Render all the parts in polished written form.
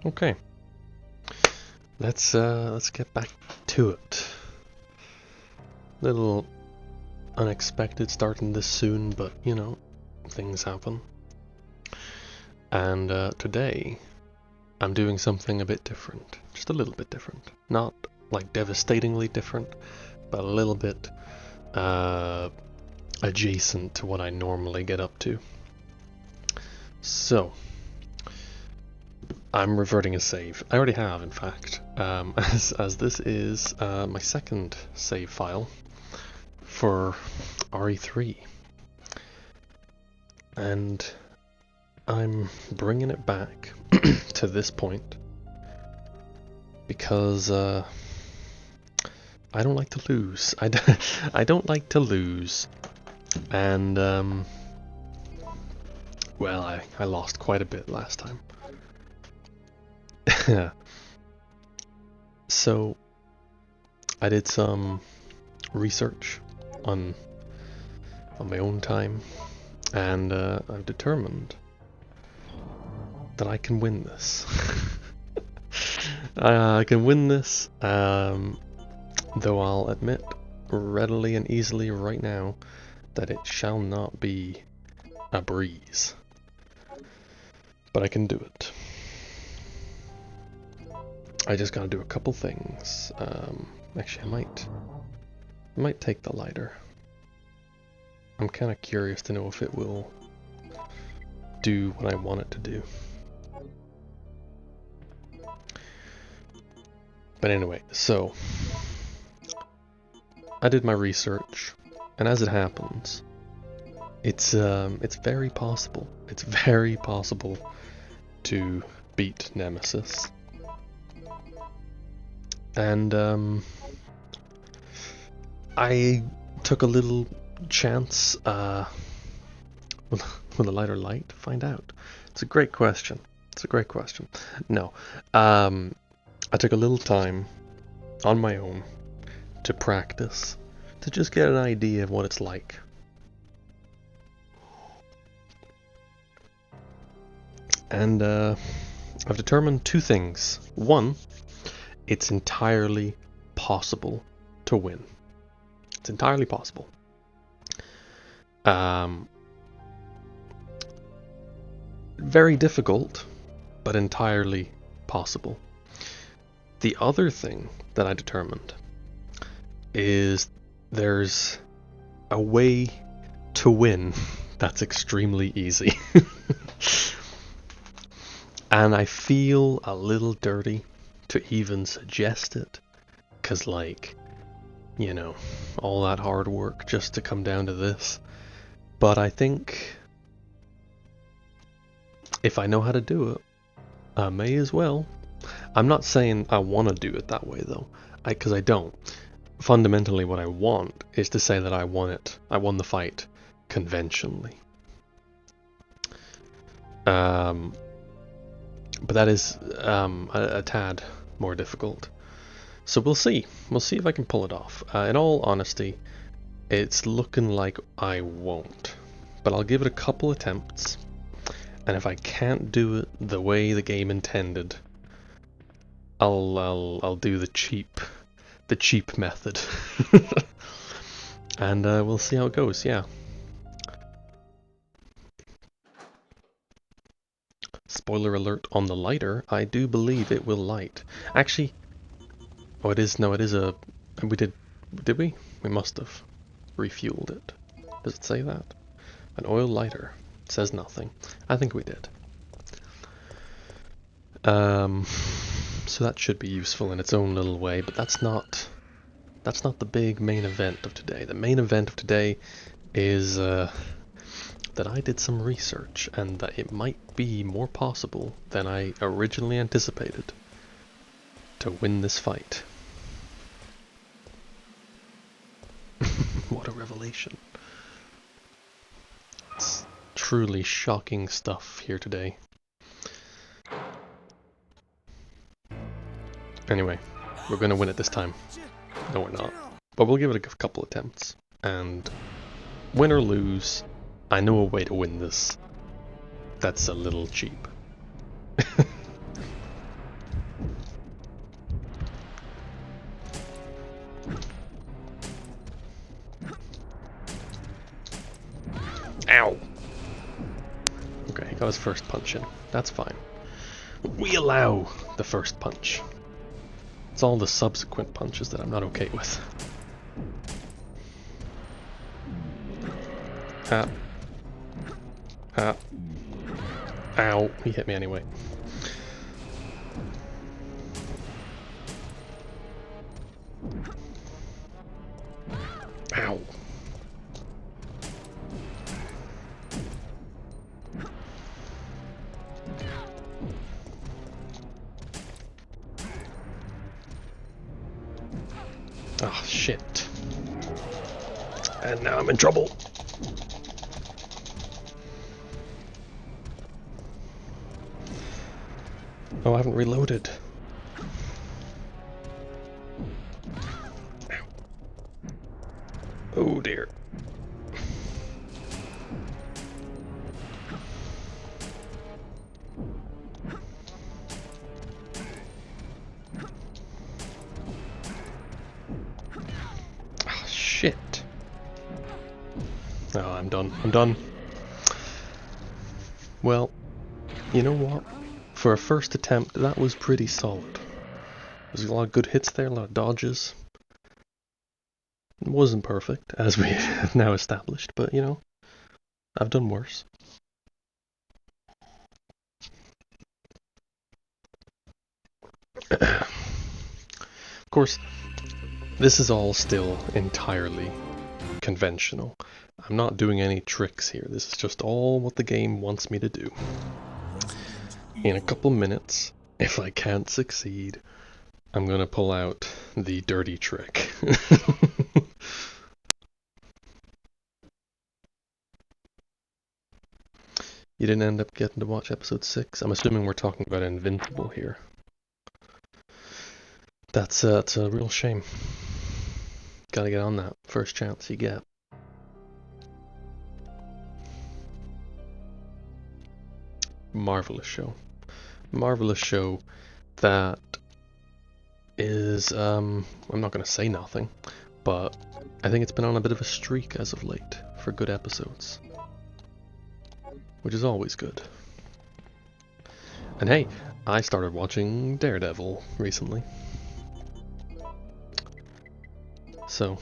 Okay. Let's get back to it. Little unexpected starting this soon, but you know, things happen. And today I'm doing something a bit different. Just a little bit different. Not like devastatingly different, but a little bit adjacent to what I normally get up to. So, I'm reverting a save. I already have, in fact, as this is my second save file for RE3. And I'm bringing it back to this point because I don't like to lose. I don't like to lose. And, well, I lost quite a bit last time. So, I did some research on my own time, and I've determined that I can win this. I can win this, though I'll admit readily and easily right now that it shall not be a breeze. But I can do it. I just gotta do a couple things. Actually, I might take the lighter. I'm kind of curious to know if it will do what I want it to do. But anyway, so I did my research, and as it happens, it's very possible. It's very possible to beat Nemesis. And I took a little chance with a lighter light to find out. It's a great question. It's a great question. No, I took a little time on my own to practice, to just get an idea of what it's like. And I've determined two things. One, it's entirely possible to win. It's entirely possible. Very difficult, but entirely possible. The other thing that I determined is there's a way to win that's extremely easy. And I feel a little dirty to even suggest it, 'cause like, you know, all that hard work just to come down to this. But I think if I know how to do it, I may as well. I'm not saying I want to do it that way though, because I don't. Fundamentally what I want is to say that I won the fight conventionally. But that is a tad more difficult. So we'll see. We'll see if I can pull it off. In all honesty, it's looking like I won't. But I'll give it a couple attempts. And if I can't do it the way the game intended, I'll do the cheap method. And we'll see how it goes, yeah. Spoiler alert on the lighter, I do believe it will light. Actually, oh it is a, did we? We must have refueled it. Does it say that? An oil lighter. It says nothing. I think we did. So that should be useful in its own little way, but that's not the big main event of today. The main event of today is that I did some research and that it might be more possible than I originally anticipated to win this fight. What a revelation. It's truly shocking stuff here today. Anyway, we're gonna win it this time. No, we're not. But we'll give it a couple attempts. And win or lose, I know a way to win this. That's a little cheap. Got his first punch in. That's fine. We allow the first punch. It's all the subsequent punches that I'm not okay with. Ha. Ha. Ow. He hit me anyway. Ow. Oh, shit. And now I'm in trouble. Oh, I haven't reloaded. Ow. Oh dear. Oh, shit. Oh, I'm done. I'm done. Well, you know what? For a first attempt, that was pretty solid. There's a lot of good hits there, a lot of dodges. It wasn't perfect, as we have now established, but you know, I've done worse. Of course, this is all still entirely conventional. I'm not doing any tricks here. This is just all what the game wants me to do. In a couple minutes, if I can't succeed, I'm gonna pull out the dirty trick. You didn't end up getting to watch episode 6? I'm assuming we're talking about Invincible here. That's a real shame. Gotta get on that first chance you get. Marvelous show. Marvelous show that is, I'm not gonna say nothing, but I think it's been on a bit of a streak as of late for good episodes. Which is always good. And hey, I started watching Daredevil recently. So,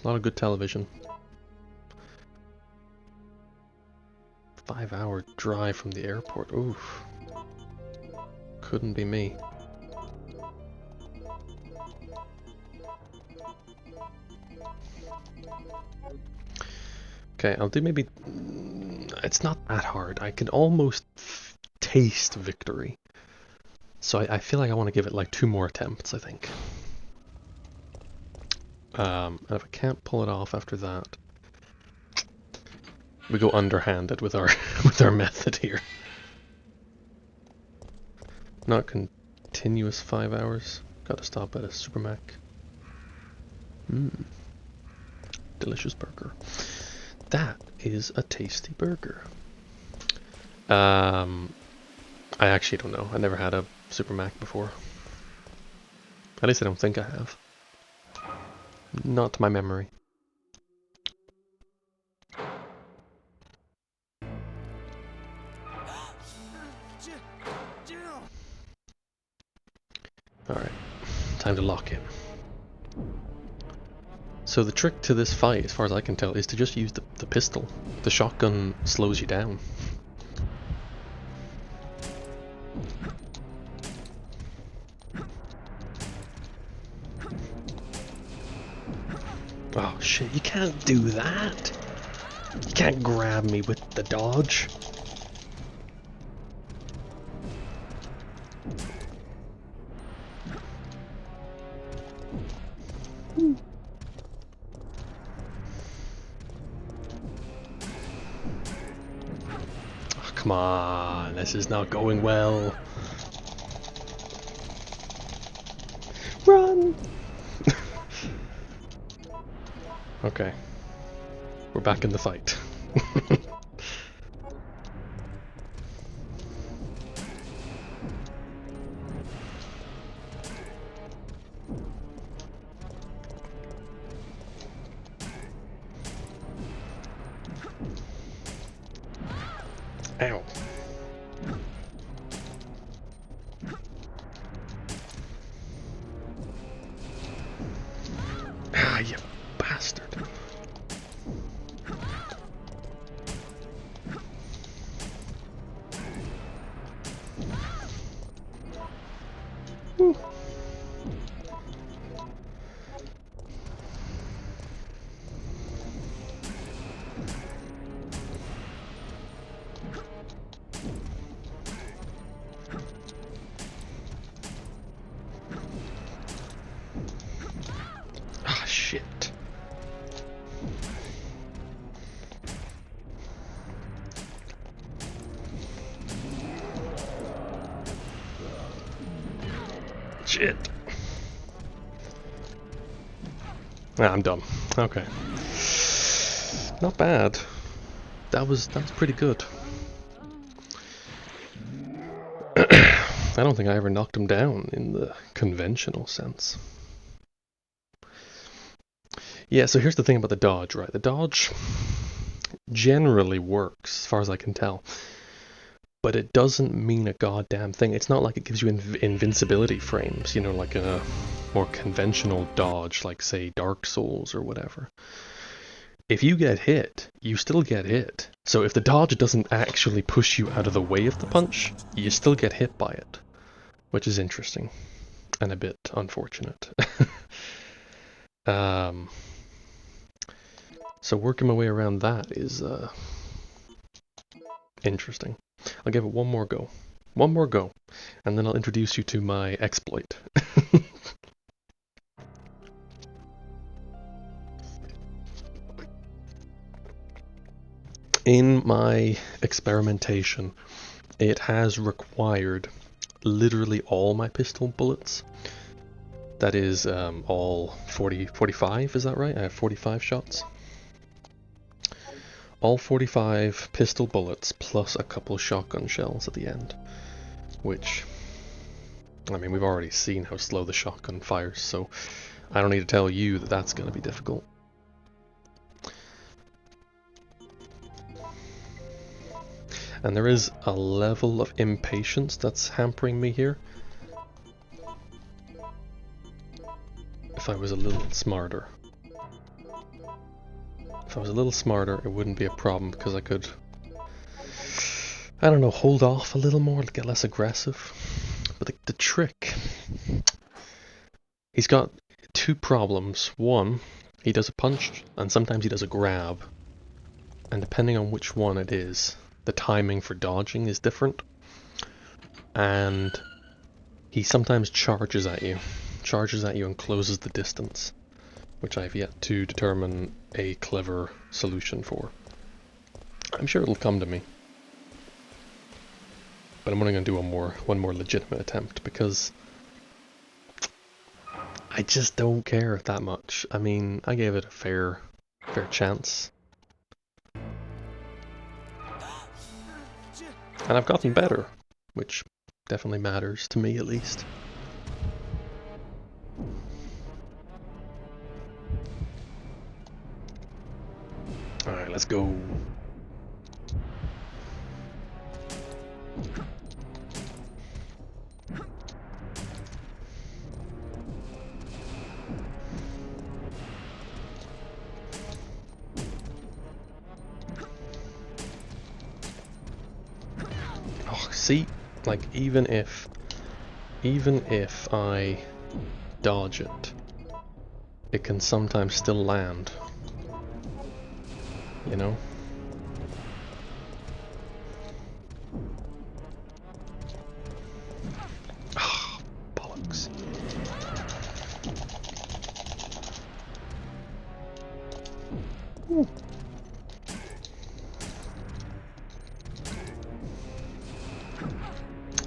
a lot of good television. 5-hour drive from the airport. Oof. Couldn't be me. Okay, I'll do maybe... It's not that hard. I can almost taste victory. So I feel like I want to give it like 2 more attempts, I think. And if I can't pull it off after that, we go underhanded with our with our method here. Not continuous 5 hours. Gotta stop at a Supermac. Delicious burger. That is a tasty burger. I actually don't know. I never had a Supermac before. At least I don't think I have. Not to my memory. Alright, time to lock in. So the trick to this fight, as far as I can tell, is to just use the pistol. The shotgun slows you down. Oh shit, you can't do that! You can't grab me with the dodge. Oh, come on, this is not going well. Run! Okay. We're back in the fight. Ow. Ah, you bastard. Woo. Ah, shit. Shit. Ah, I'm dumb. Okay. Not bad. That was pretty good. I don't think I ever knocked him down in the conventional sense. Yeah, so here's the thing about the dodge, right? The dodge generally works, as far as I can tell. But it doesn't mean a goddamn thing. It's not like it gives you invincibility frames, you know, like a more conventional dodge, like, say, Dark Souls or whatever. If you get hit, you still get hit. So if the dodge doesn't actually push you out of the way of the punch, you still get hit by it. Which is interesting. And a bit unfortunate. So working my way around that is interesting. I'll give it one more go. One more go. And then I'll introduce you to my exploit. In my experimentation, it has required literally all my pistol bullets. That is all 45, is that right? I have 45 shots. All 45 pistol bullets plus a couple shotgun shells at the end. Which, I mean, we've already seen how slow the shotgun fires, so I don't need to tell you that that's going to be difficult. And there is a level of impatience that's hampering me here. If I was a little smarter. If I was a little smarter, it wouldn't be a problem, because I could, I don't know, hold off a little more, get less aggressive. But the trick, he's got two problems. One, he does a punch, and sometimes he does a grab. And depending on which one it is, the timing for dodging is different. And he sometimes charges at you and closes the distance, which I've yet to determine a clever solution for. I'm sure it'll come to me. But I'm only going to do one more legitimate attempt, because I just don't care that much. I mean, I gave it a fair chance. And I've gotten better, which definitely matters to me, at least. Alright, let's go. Oh, see? Like, even if I dodge it, it can sometimes still land. You know? Ah, bollocks. Ooh.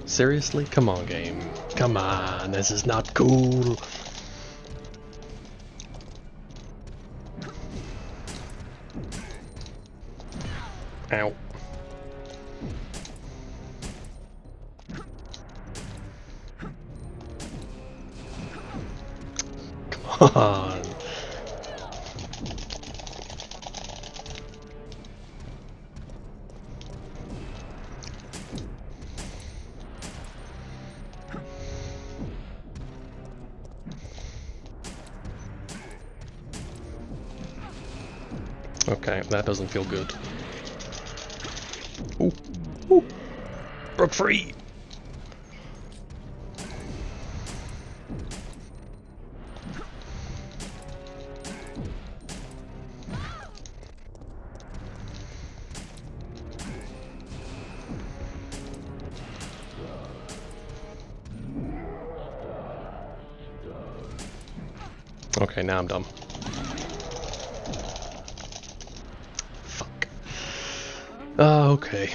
Seriously? Come on, game. Come on, this is not cool. Ow. Come on. Okay, that doesn't feel good. Ooh, ooh, broke free. Okay, now I'm dumb. Fuck. Okay.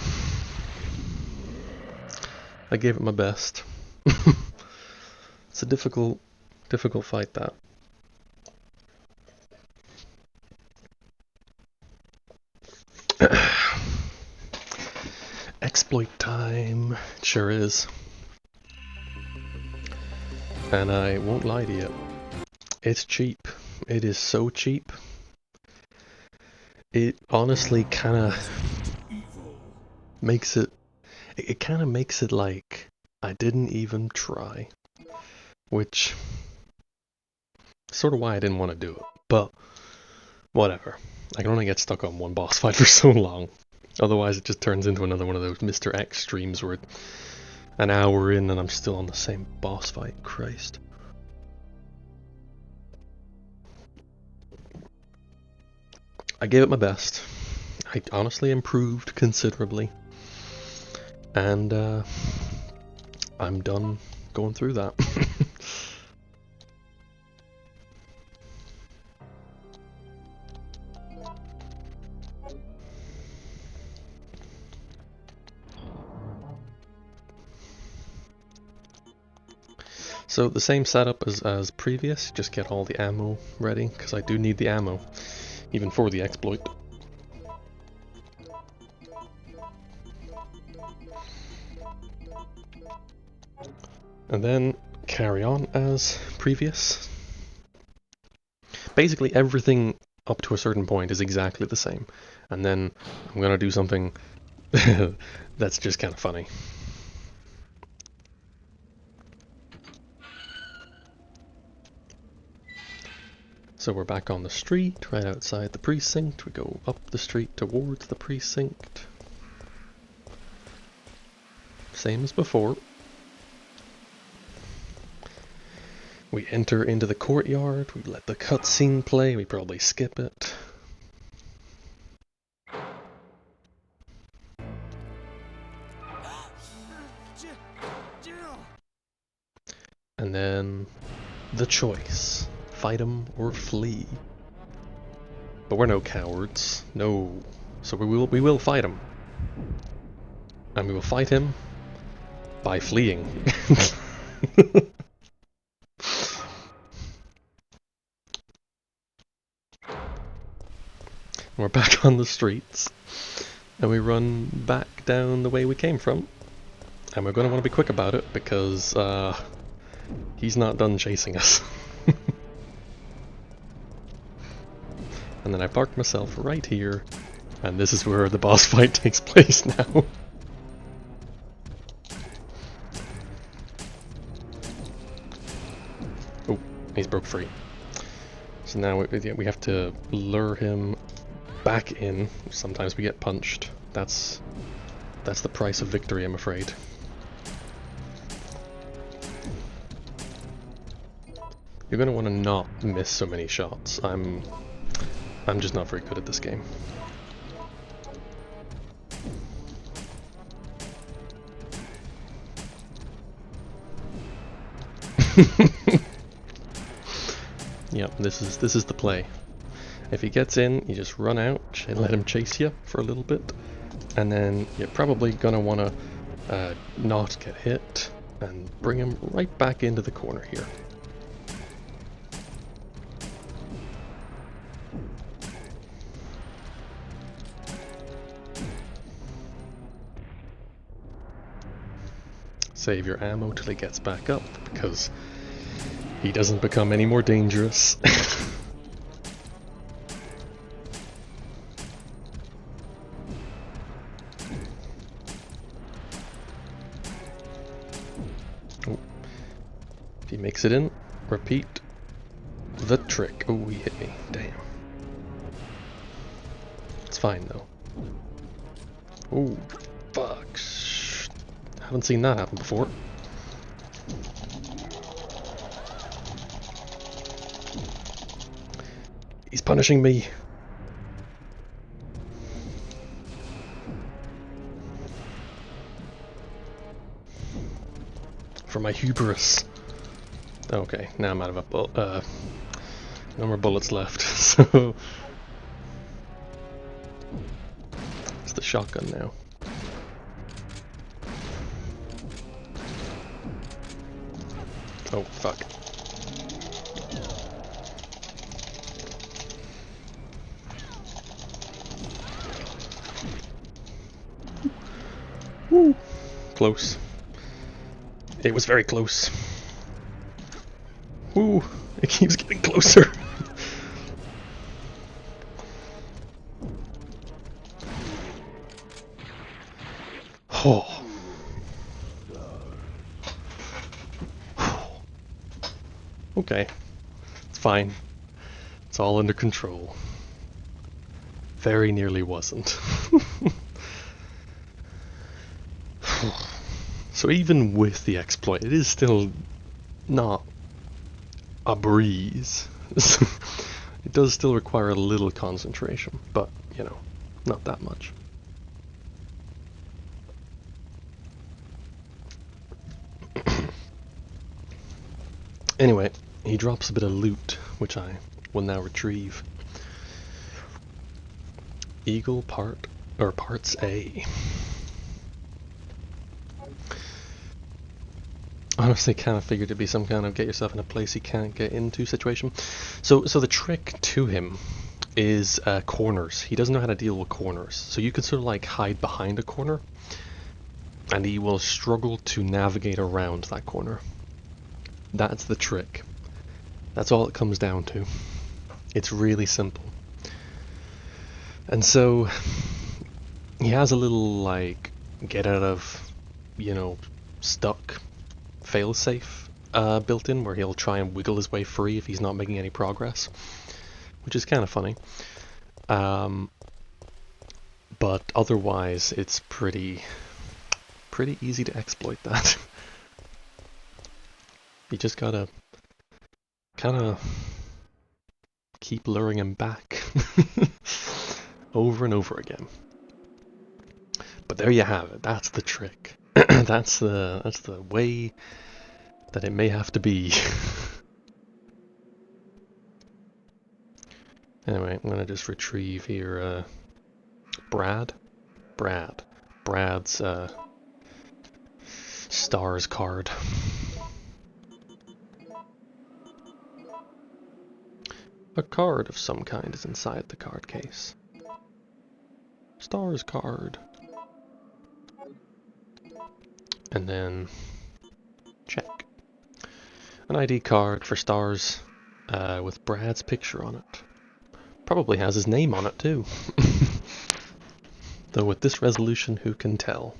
I gave it my best. It's a difficult fight, that. Exploit time. It sure is. And I won't lie to you. It's cheap. It is so cheap. It honestly kind of makes it... It kind of makes it like I didn't even try. Which... sort of why I didn't want to do it. But, whatever. I can only get stuck on one boss fight for so long. Otherwise it just turns into another one of those Mr. X streams where an hour in and I'm still on the same boss fight. Christ. I gave it my best. I honestly improved considerably. And I'm done going through that. So the same setup as previous, just get all the ammo ready, because I do need the ammo, even for the exploit. And then carry on as previous. Basically everything up to a certain point is exactly the same, and then I'm gonna do something that's just kind of funny. So we're back on the street, right outside the precinct. We go up the street towards the precinct. Same as before. We enter into the courtyard, we let the cutscene play, we probably skip it. And then the choice. Fight him or flee. But we're no cowards. No. So we will fight him. And we will fight him by fleeing. We're back on the streets. And we run back down the way we came from. And we're going to want to be quick about it because he's not done chasing us. And then I parked myself right here, and this is where the boss fight takes place now. Oh, he's broke free. So now we have to lure him back in. Sometimes we get punched. That's the price of victory, I'm afraid. You're gonna want to not miss so many shots. I'm just not very good at this game. Yep, this is the play. If he gets in, you just run out and let him chase you for a little bit, and then you're probably gonna want to not get hit and bring him right back into the corner here. Save your ammo till he gets back up, because he doesn't become any more dangerous. Oh. If he makes it in, repeat the trick. Oh, he hit me. Damn. fine though. Oh, fuck. Haven't seen that happen before. He's punishing me. For my hubris. Okay, now I'm out of no more bullets left, so it's the shotgun now. Oh, fuck. Woo! Close. It was very close. Woo! It keeps getting closer. Oh. Okay. It's fine. It's all under control. Very nearly wasn't. So even with the exploit, it is still not a breeze. It does still require a little concentration, but, you know, not that much. Anyway, he drops a bit of loot, which I will now retrieve. Eagle parts A. Honestly, kind of figured it'd be some kind of get yourself in a place you can't get into situation. So the trick to him is corners. He doesn't know how to deal with corners. So you can sort of like hide behind a corner, and he will struggle to navigate around that corner. That's the trick. That's all it comes down to. It's really simple. And so he has a little like get out of, you know, stuck failsafe built in, where he'll try and wiggle his way free if he's not making any progress, which is kind of funny. But otherwise, it's pretty easy to exploit that. You just gotta kind of keep luring him back over and over again. But there you have it. That's the trick. That's the way that it may have to be. Anyway, I'm gonna just retrieve here Brad's stars card. A card of some kind is inside the card case. Stars card. And then check. An ID card for stars with Brad's picture on it. Probably has his name on it too. Though with this resolution, who can tell?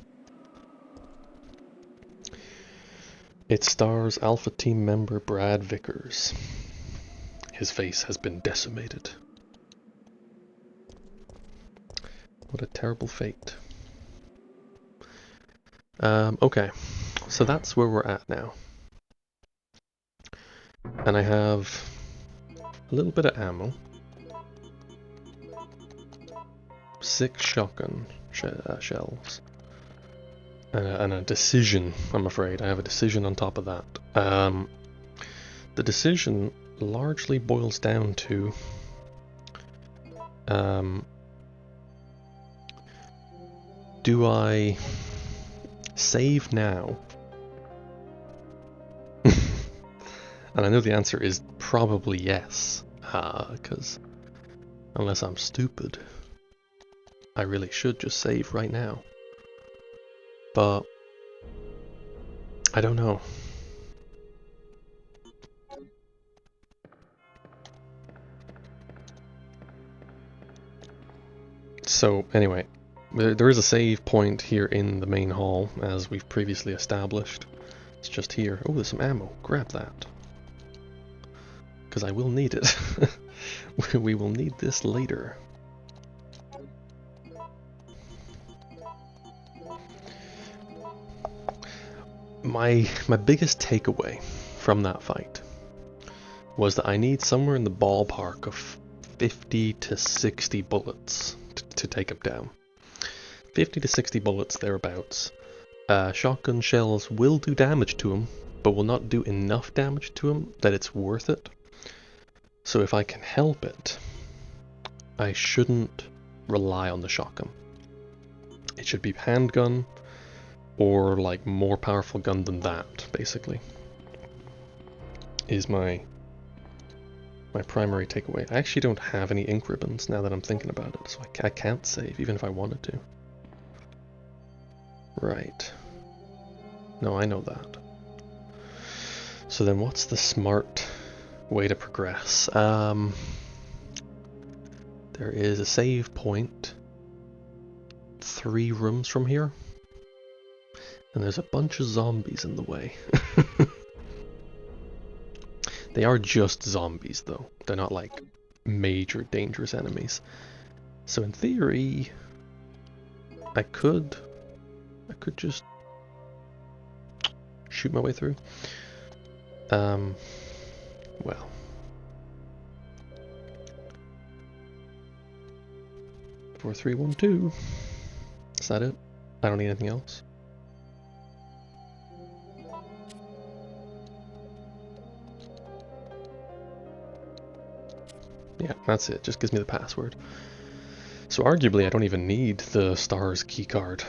It stars Alpha Team member Brad Vickers. His face has been decimated. What a terrible fate. Okay, so that's where we're at now. And I have a little bit of ammo. 6 shotgun shells. And a decision, I'm afraid. I have a decision on top of that. The decision largely boils down to do I save now? And I know the answer is probably yes, because unless I'm stupid, I really should just save right now. But I don't know. So anyway, there is a save point here in the main hall, as we've previously established. It's just here. Oh, there's some ammo. Grab that. Because I will need it. We will need this later. my biggest takeaway from that fight was that I need somewhere in the ballpark of 50 to 60 bullets to take him down. 50 to 60 bullets thereabouts. Shotgun shells will do damage to him, but will not do enough damage to him that it's worth it. So if I can help it, I shouldn't rely on the shotgun. It should be handgun, or like more powerful gun than that, basically, is my primary takeaway. I actually don't have any ink ribbons now that I'm thinking about it, so I can't save, even if I wanted to. Right. No, I know that. So then what's the smart way to progress? There is a save point 3 rooms from here, and there's a bunch of zombies in the way. They are just zombies though, they're not like major dangerous enemies. So in theory, I could just shoot my way through. Well. 4, 3, 1, 2. Is that it? I don't need anything else. Yeah, that's it. Just gives me the password. So arguably I don't even need the STARS keycard.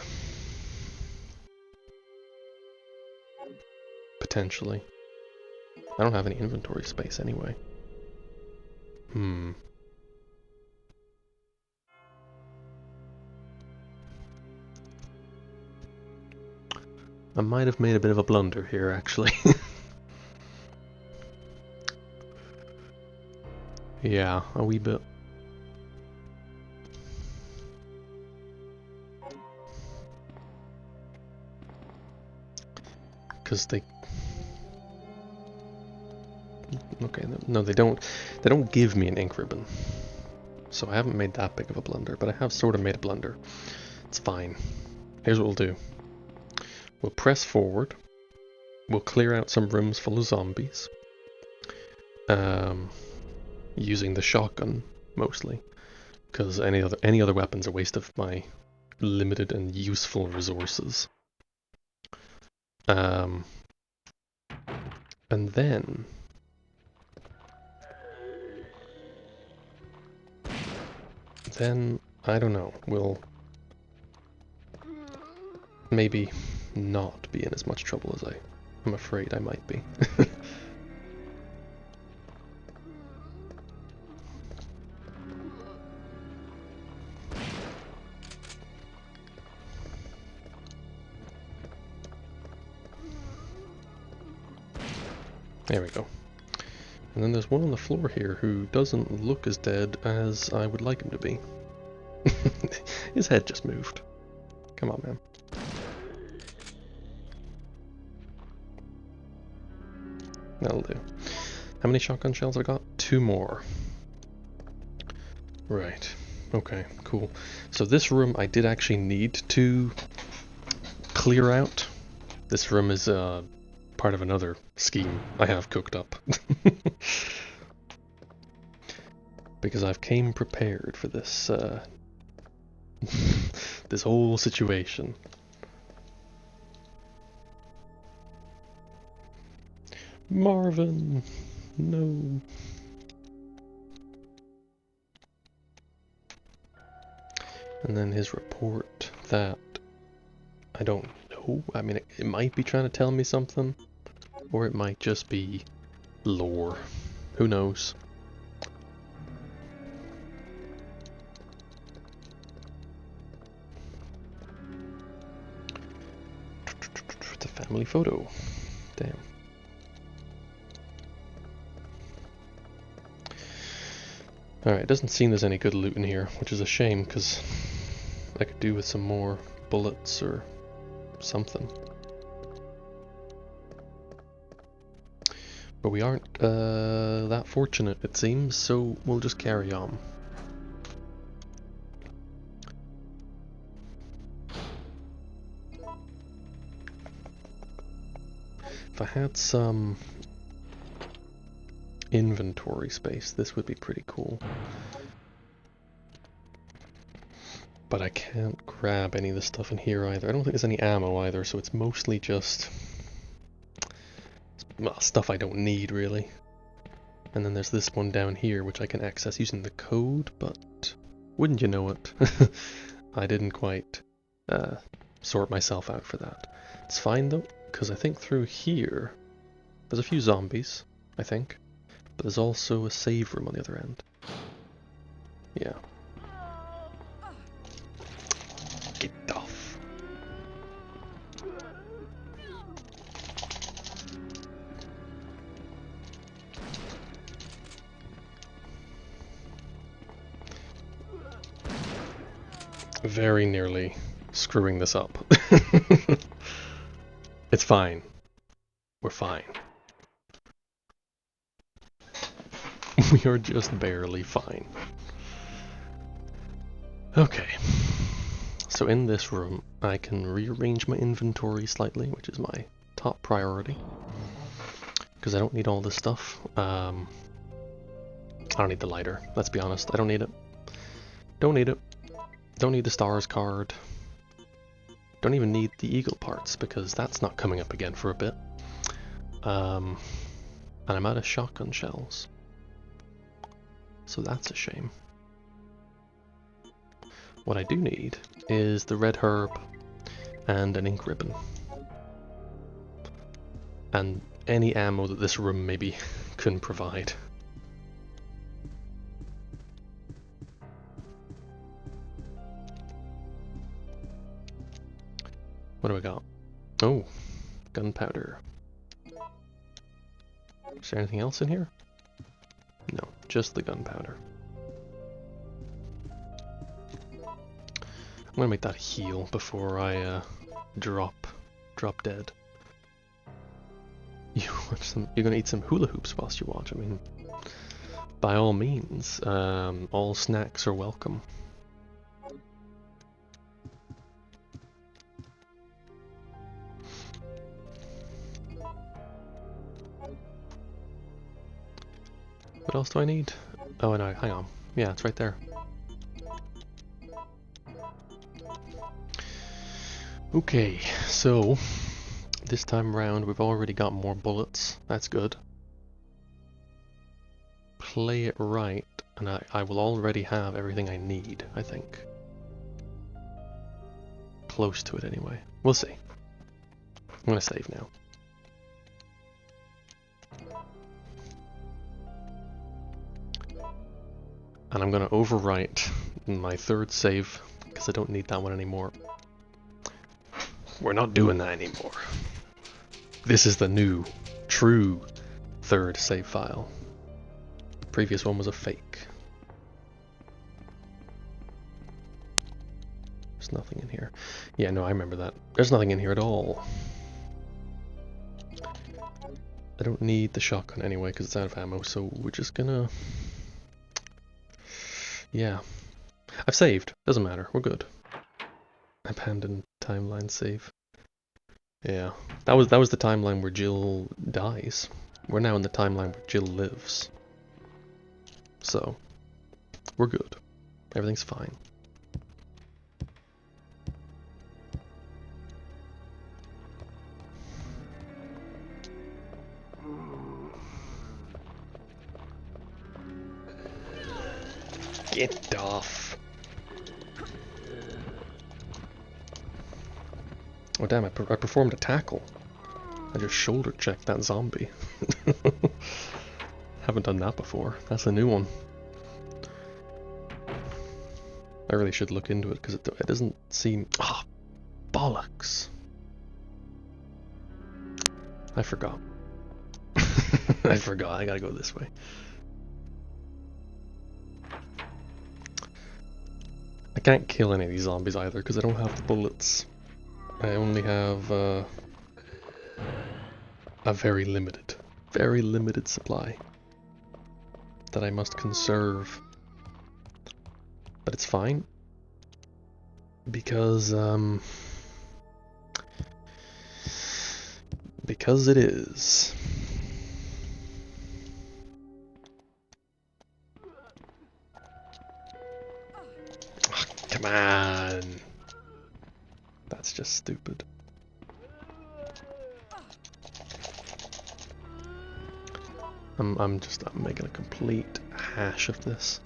Potentially. I don't have any inventory space anyway. I might have made a bit of a blunder here, actually. Yeah, a wee bit. Because they... Okay, no, they don't give me an ink ribbon. So I haven't made that big of a blunder, but I have sort of made a blunder. It's fine. Here's what we'll do. We'll press forward. We'll clear out some rooms full of zombies. Using the shotgun, mostly. Because any other weapon's a waste of my limited and useful resources. And then... I don't know, we'll maybe not be in as much trouble as I'm afraid I might be. There we go. And then there's one on the floor here who doesn't look as dead as I would like him to be. His head just moved. Come on, man. That'll do. How many shotgun shells have I got? 2 more. Right. Okay, cool. So this room I did actually need to clear out. This room is part of another scheme I have cooked up. Because I've came prepared for this this whole situation. Marvin, no. And then his report that I don't know. I mean, it might be trying to tell me something, or it might just be lore. Who knows? It's a family photo. Damn. Alright, it doesn't seem there's any good loot in here, which is a shame, because I could do with some more bullets or something. But we aren't that fortunate, it seems, so we'll just carry on. If I had some inventory space, this would be pretty cool. But I can't grab any of the stuff in here either. I don't think there's any ammo either, so it's mostly just, well, stuff I don't need really. And then there's this one down here which I can access using the code, but wouldn't you know it, I didn't quite sort myself out for that. It's fine though, because I think through here there's a few zombies, I think, but there's also a save room on the other end. Yeah. Get off. Very nearly screwing this up. It's fine. We're fine. We are just barely fine. Okay. So in this room, I can rearrange my inventory slightly, which is my top priority. Because I don't need all this stuff. I don't need the lighter, let's be honest. I don't need it. Don't need it. Don't need the stars card. Don't even need the eagle parts, because that's not coming up again for a bit. And I'm out of shotgun shells. So that's a shame. What I do need is the red herb and an ink ribbon. And any ammo that this room maybe can provide. What do we got? Oh, gunpowder. Is there anything else in here? No, just the gunpowder. I'm gonna make that heal before I drop dead. You watch some? You're gonna eat some hula hoops whilst you watch. I mean, by all means, all snacks are welcome. What else do I need? Oh, no, hang on. Yeah, it's right there. Okay, so this time round we've already got more bullets. That's good. Play it right, and I will already have everything I need, I think. Close to it anyway. We'll see. I'm gonna save now. And I'm gonna overwrite my third save, because I don't need that one anymore. We're not doing that anymore. This is the new, true third save file. The previous one was a fake. There's nothing in here. Yeah, no, I remember that. There's nothing in here at all. I don't need the shotgun anyway because it's out of ammo, so we're just gonna... Yeah. I've saved. Doesn't matter. We're good. Abandoned timeline save. Yeah. That was the timeline where Jill dies. We're now in the timeline where Jill lives. So, we're good. Everything's fine. Get off! Oh damn, I performed a tackle. I just shoulder checked that zombie. Haven't done that before. That's a new one. I really should look into it because it doesn't seem... Ah, bollocks! I forgot. I forgot, I gotta go this way. I can't kill any of these zombies either because I don't have the bullets. I only have a very limited supply that I must conserve. But it's fine because Because it is. Oh, come on. That's just stupid. I'm making a complete hash of this.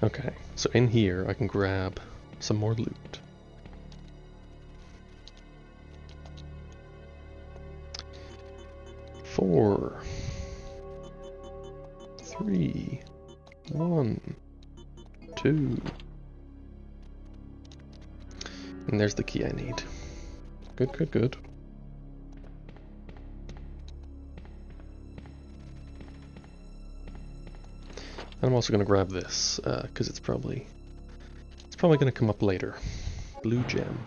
Okay, so in here I can grab some more loot. Four, 3, 1, 2. And there's the key I need. Good, good, good. And I'm also going to grab this, because it's probably going to come up later. Blue gem.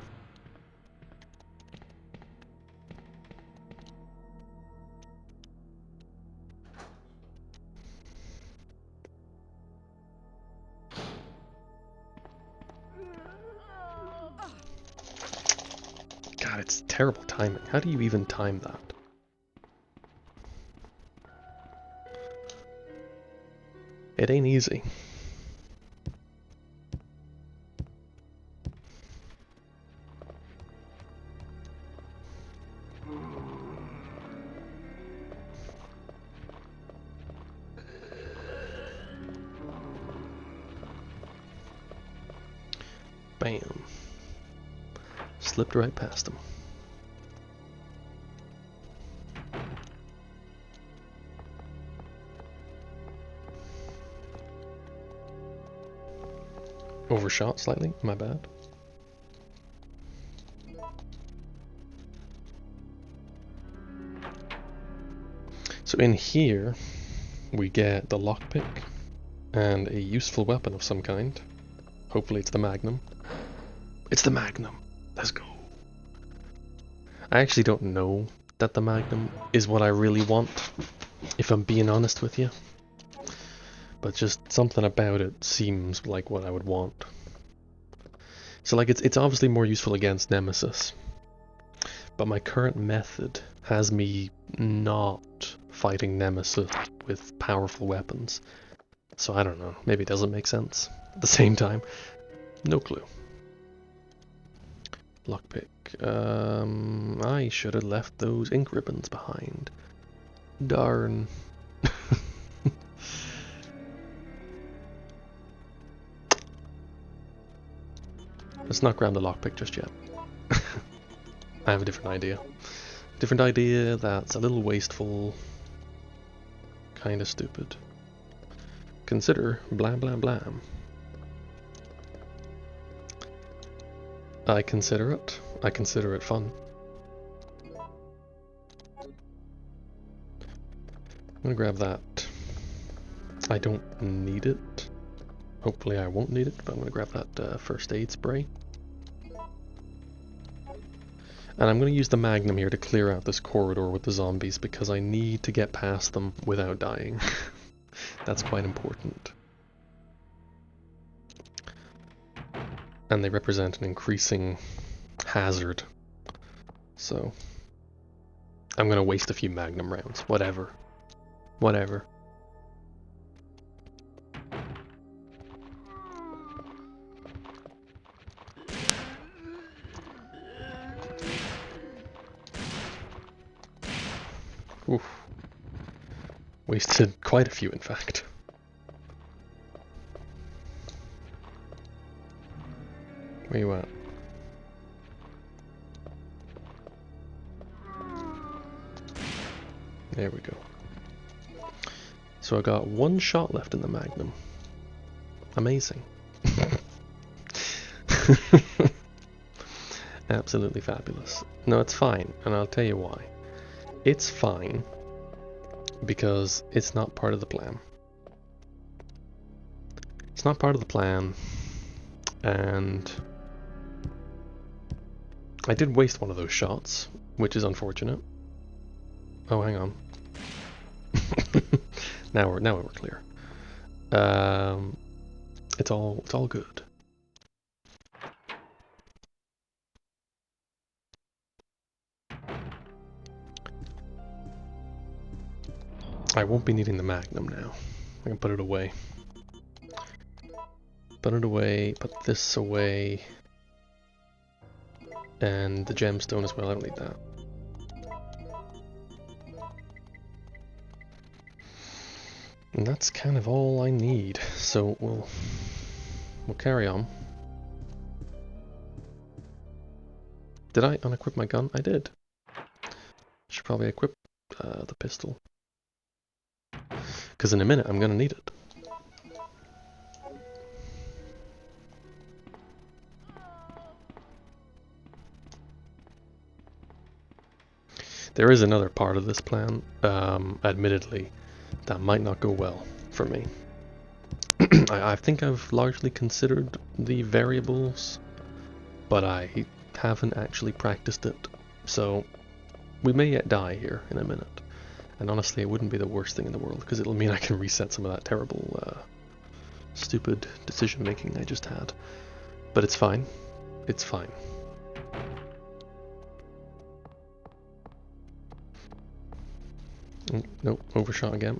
God, it's terrible timing. How do you even time that? It ain't easy. Bam. Slipped right past him. Overshot slightly, my bad. So in here, we get the lockpick and a useful weapon of some kind. Hopefully it's the Magnum. It's the Magnum! Let's go! I actually don't know that the Magnum is what I really want, if I'm being honest with you. But just something about it seems like what I would want. So like it's obviously more useful against Nemesis. But my current method has me not fighting Nemesis with powerful weapons. So I don't know, maybe it doesn't make sense. At the same time, no clue. Lockpick. I should have left those ink ribbons behind. Darn. Let's not grab the lockpick just yet. I have a different idea. Different idea that's a little wasteful. Kinda stupid. Consider blam blam blam. I consider it. I consider it fun. I'm gonna grab that. I don't need it. Hopefully I won't need it, but I'm gonna grab that first aid spray. And I'm going to use the Magnum here to clear out this corridor with the zombies because I need to get past them without dying. That's quite important. And they represent an increasing hazard. So I'm going to waste a few Magnum rounds. Whatever. Whatever. Oof. Wasted quite a few, in fact. Where you at? There we go. So I got one shot left in the Magnum. Amazing. Absolutely fabulous. No, it's fine, and I'll tell you why. It's fine because it's not part of the plan. It's not part of the plan, and I did waste one of those shots, which is unfortunate. Oh, hang on. Now we're clear. It's all good. I won't be needing the Magnum now. I can put it away. Put it away, put this away. And the gemstone as well, I don't need that. And that's kind of all I need, so we'll carry on. Did I unequip my gun? I did. Should probably equip the pistol. Because in a minute I'm gonna need it. There is another part of this plan, admittedly, that might not go well for me. I think I've largely considered the variables, but I haven't actually practiced it, so we may yet die here in a minute. And honestly, it wouldn't be the worst thing in the world, because it'll mean I can reset some of that terrible, stupid decision making I just had. But it's fine. It's fine. Nope, overshot again.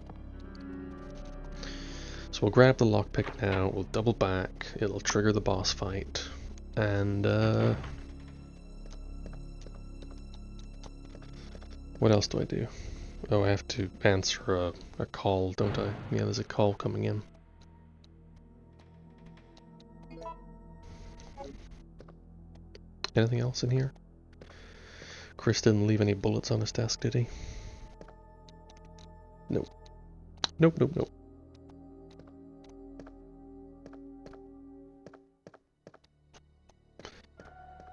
So we'll grab the lockpick now, we'll double back, it'll trigger the boss fight, and what else do I do? Oh, I have to answer a call, don't I? Yeah, there's a call coming in. Anything else in here? Chris didn't leave any bullets on his desk, did he? Nope. Nope, nope, nope.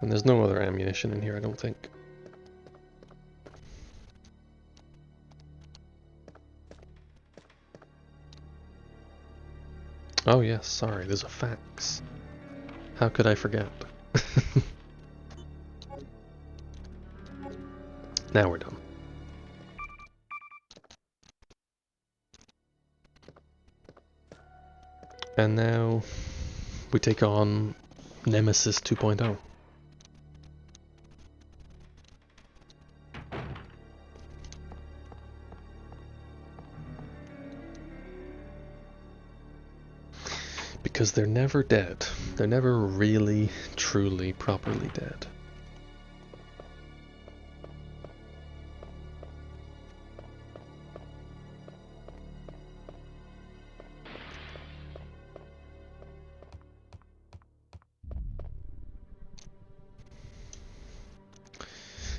And there's no other ammunition in here, I don't think. Oh yes, sorry, there's a fax. How could I forget? Now we're done. And now we take on Nemesis 2.0. Because they're never dead. They're never really, truly, properly dead.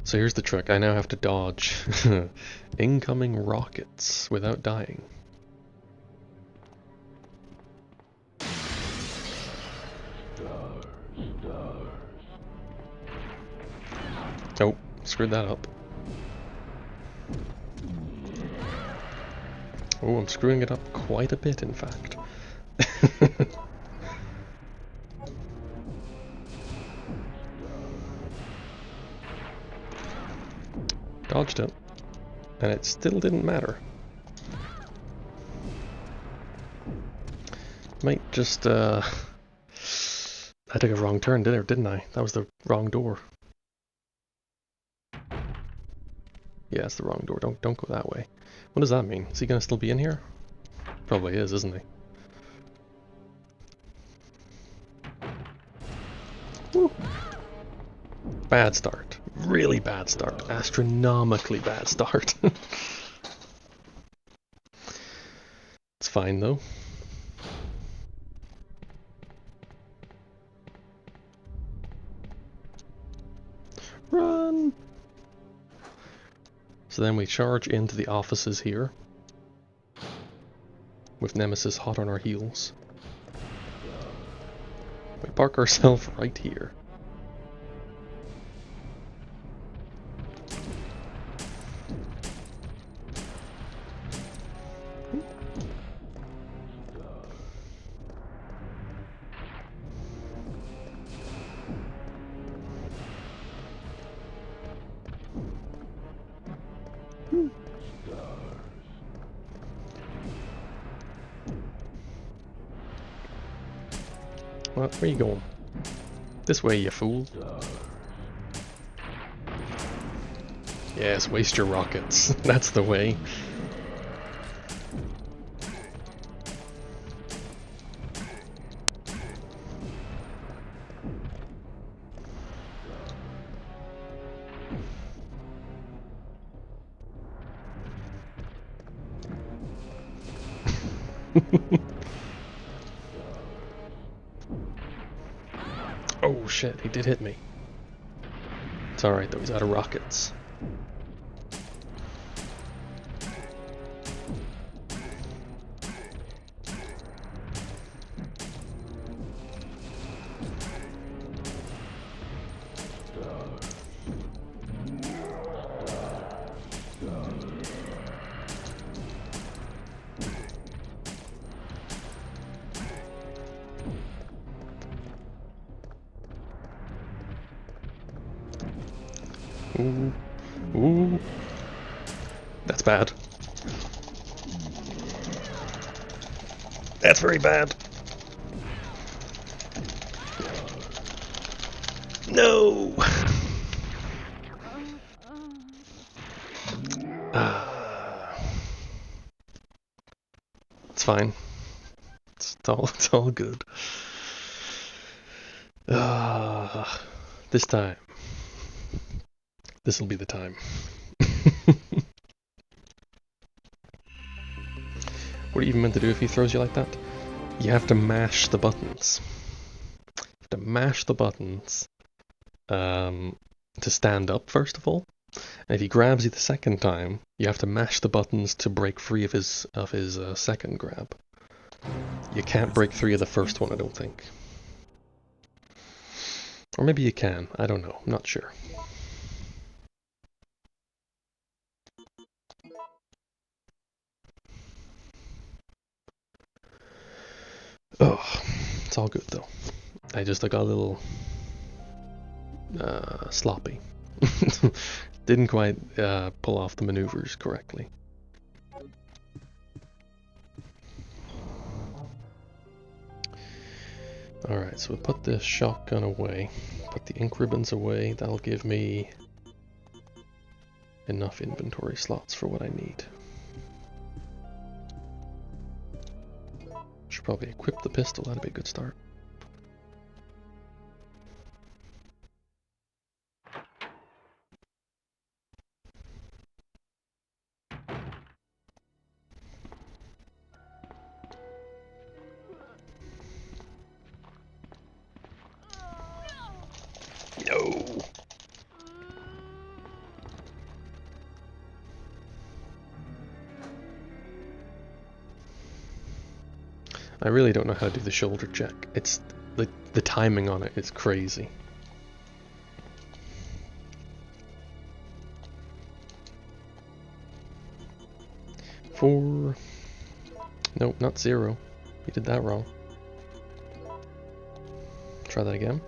So here's the trick. I now have to dodge incoming rockets without dying. Oh, screwed that up. Oh, I'm screwing it up quite a bit, in fact. Dodged it, and it still didn't matter. Might just, I took a wrong turn, didn't I? That was the wrong door. Yeah, it's the wrong door. Don't go that way. What does that mean? Is he gonna still be in here? Probably is, isn't he? Woo. Bad start. Really bad start. Astronomically bad start. It's fine though. Run! So then we charge into the offices here, with Nemesis hot on our heels. We park ourselves right here. What? Where you going? This way, you fool. Yes, waste your rockets. That's the way. Oh shit, he did hit me. It's alright though, he's out of rockets. Ooh. Ooh. That's bad. That's very bad. No! It's fine. It's all good. This time. This'll be the time. What are you even meant to do if he throws you like that? You have to mash the buttons. You have to mash the buttons to stand up, first of all. And if he grabs you the second time, you have to mash the buttons to break free of his second grab. You can't break free of the first one, I don't think. Or maybe you can. I don't know. I'm not sure. Oh, it's all good though. I got a little sloppy. Didn't quite pull off the maneuvers correctly. Alright, so we'll put the shotgun away, put the ink ribbons away. That'll give me enough inventory slots for what I need. Should probably equip the pistol, that'd be a good start. No! I really don't know how to do the shoulder check. It's the timing on it is crazy. Four. Nope, not 0. You did that wrong. Try that again.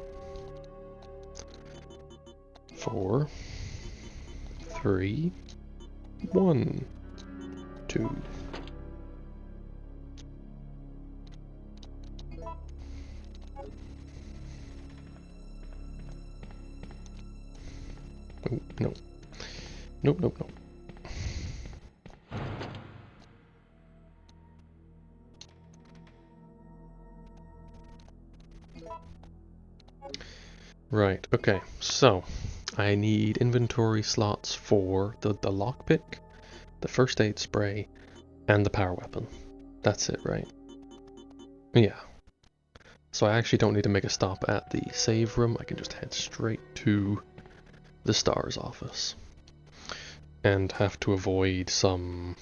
4, 3, 1, 2. Oh, no. Nope, nope, nope. Right, okay, so I need inventory slots for the lockpick, the first aid spray, and the power weapon. That's it, right? Yeah. So I actually don't need to make a stop at the save room, I can just head straight to the STARS office. And have to avoid some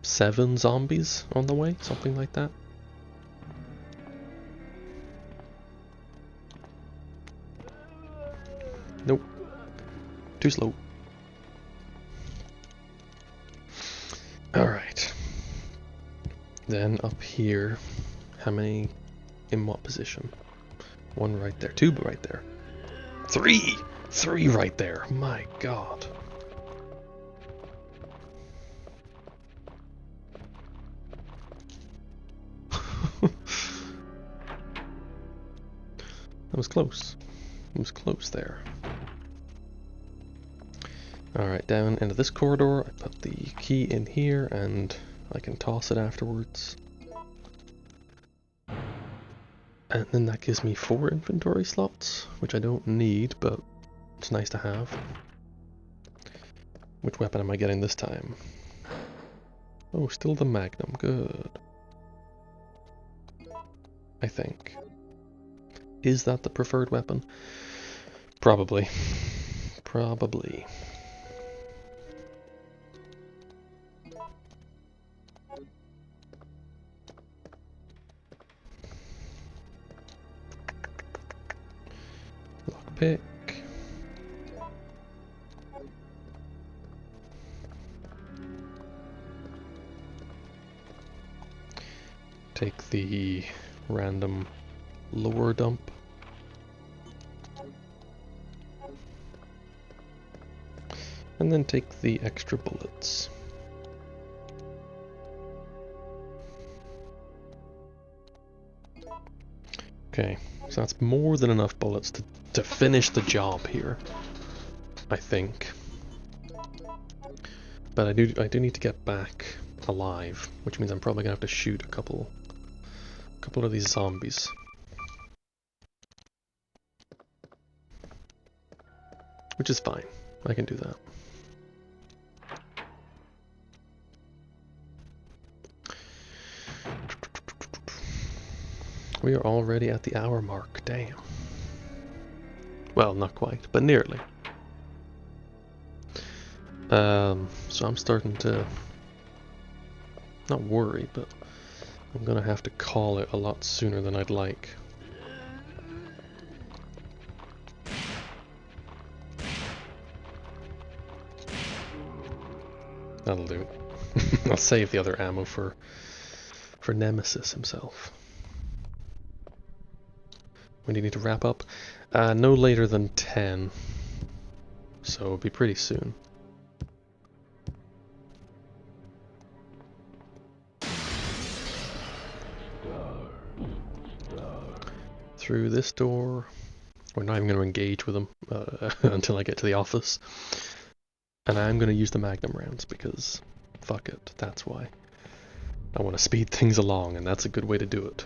7 zombies on the way, something like that. Nope. Too slow. Alright. Then up here, how many in what position? 1 right there, 2 right there. 3! 3 right there, my god. That was close. It was close there. Alright, down into this corridor. I put the key in here and I can toss it afterwards. And then that gives me 4 inventory slots, which I don't need, but it's nice to have. Which weapon am I getting this time? Oh, still the Magnum. Good. I think. Is that the preferred weapon? Probably. Probably. Lockpick. Take the random lower dump. And then take the extra bullets. Okay, so that's more than enough bullets to finish the job here, I think. But I do need to get back alive, which means I'm probably gonna have to shoot a couple of these zombies. Which is fine. I can do that. We are already at the hour mark. Damn. Well, not quite, but nearly. So I'm starting to not worry, but I'm gonna have to call it a lot sooner than I'd like. That'll do it. I'll save the other ammo for Nemesis himself. When do you need to wrap up? No later than 10. So it'll be pretty soon. Through this door. We're not even going to engage with them until I get to the office. And I'm going to use the Magnum rounds because fuck it, that's why. I want to speed things along, and that's a good way to do it.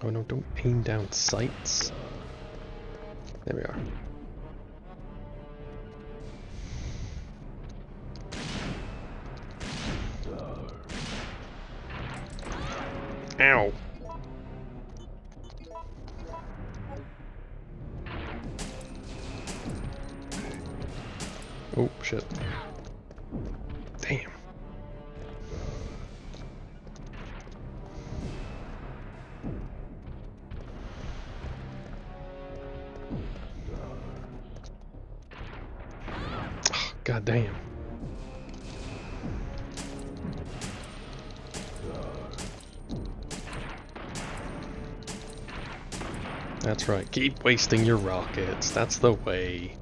Oh no, don't aim down sights. There we are. Ow! Oh, shit. Damn. Oh, God damn. That's right. Keep wasting your rockets. That's the way.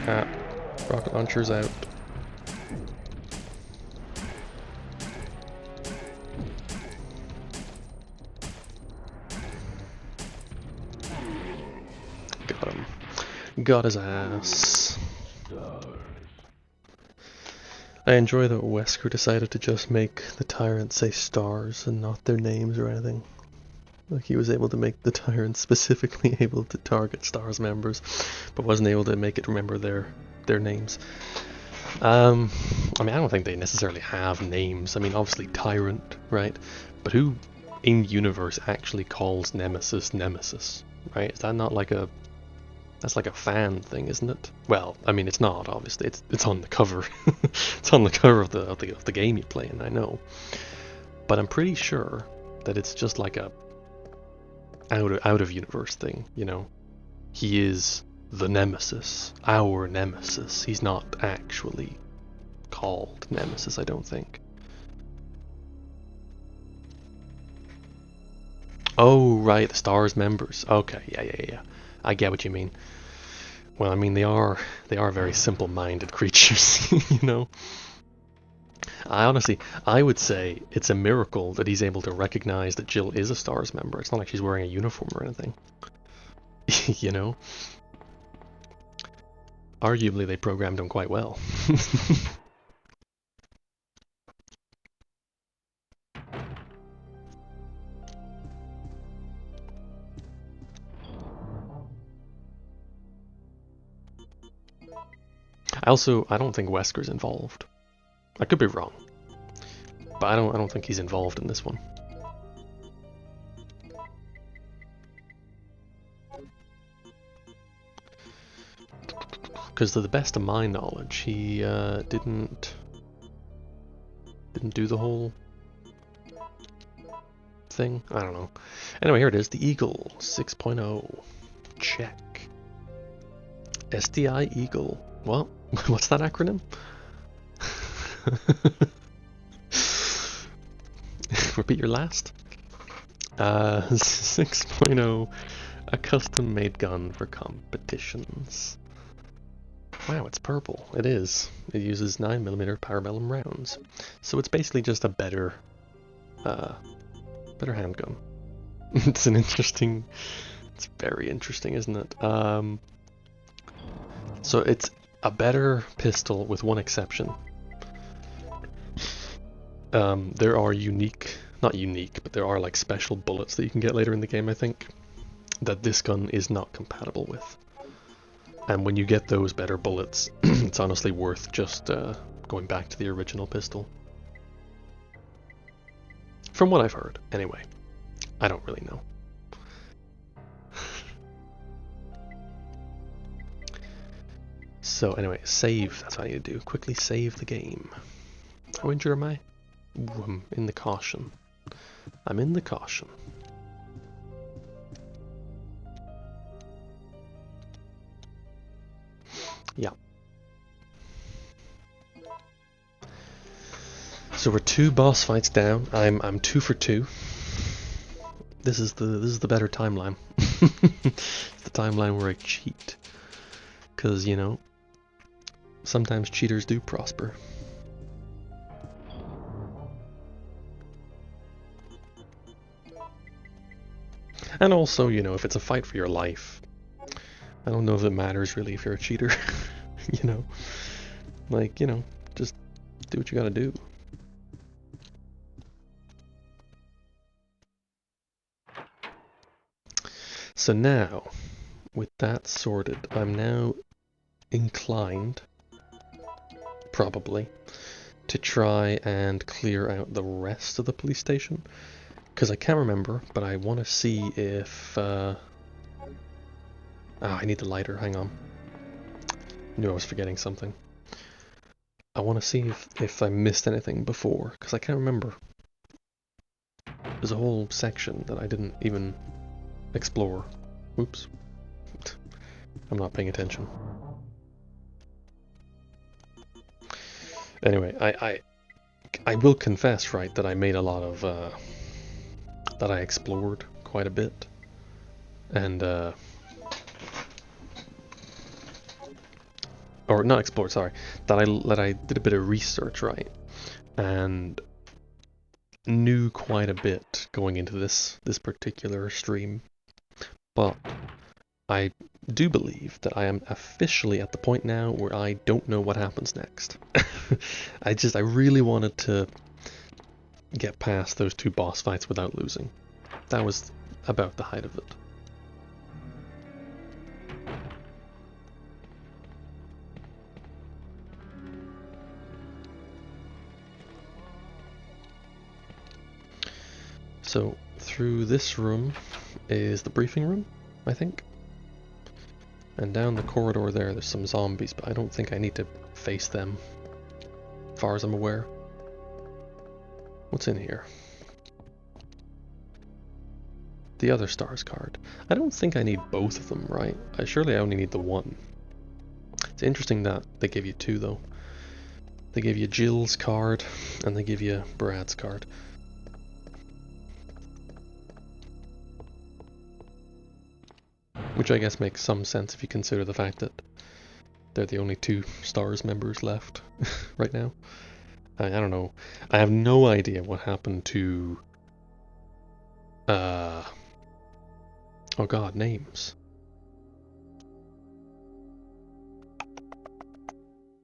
Ah, rocket launcher's out. Got him. Got his ass. I enjoy that Wesker decided to just make the tyrants say stars and not their names or anything. Like, he was able to make the tyrants specifically able to target stars members, but wasn't able to make it remember their names. I mean, I don't think they necessarily have names. I mean, obviously Tyrant, right? But who in universe actually calls Nemesis Nemesis, right? Is that not like a... That's like a fan thing, isn't it? Well, I mean, it's not, obviously. It's on the cover. It's on the cover of the game you play in, I know. But I'm pretty sure that it's just like a out of universe thing, you know? He is the Nemesis, our Nemesis. He's not actually called Nemesis, I don't think. Oh, right, the Stars members. Okay, yeah. I get what you mean. Well, I mean, they are very simple-minded creatures, you know? I would say it's a miracle that he's able to recognize that Jill is a Stars member. It's not like she's wearing a uniform or anything. You know? Arguably, they programmed him quite well. I don't think Wesker's involved. I could be wrong, but I don't think he's involved in this one. Because to the best of my knowledge, he didn't do the whole thing. I don't know. Anyway, here it is, the Eagle 6.0. Check. SDI Eagle. Well, what's that acronym? Repeat your last. 6.0, a custom-made gun for competitions. Wow, it's purple. It is. It uses 9mm parabellum rounds, so it's basically just a better handgun. It's very interesting, isn't it? So it's a better pistol with one exception. There are not unique, but there are like special bullets that you can get later in the game, I think, that this gun is not compatible with. And when you get those better bullets, it's honestly worth just going back to the original pistol. From what I've heard, anyway. I don't really know. So anyway, save, that's what I need to do. Quickly save the game. How injured am I? Ooh, I'm in the caution. I'm in the caution. Yeah. So we're 2 boss fights down. I'm 2 for 2. This is the better timeline. It's the timeline where I cheat. 'Cause, you know, sometimes cheaters do prosper. And also, you know, if it's a fight for your life, I don't know if it matters really if you're a cheater. You know, like, you know, just do what you gotta do. So now, with that sorted, I'm now inclined, probably, to try and clear out the rest of the police station. Because I can't remember, but I want to see if... I need the lighter, hang on. Knew I was forgetting something. I want to see if I missed anything before, because I can't remember. There's a whole section that I didn't even explore. Oops. I'm not paying attention. Anyway, I will confess, right, that I made a lot of... that I explored quite a bit. And, or not explored, sorry, that I did a bit of research, right, and knew quite a bit going into this particular stream, but I do believe that I am officially at the point now where I don't know what happens next. I really wanted to get past those 2 boss fights without losing. That was about the height of it. So, through this room is the briefing room, I think. And down the corridor there's some zombies, but I don't think I need to face them, as far as I'm aware. What's in here? The other stars card. I don't think I need both of them, right? Surely I only need the one. It's interesting that they give you 2, though. They give you Jill's card, and they give you Brad's card. Which I guess makes some sense if you consider the fact that they're the only two STARS members left right now. I don't know. I have no idea what happened to... oh god, names.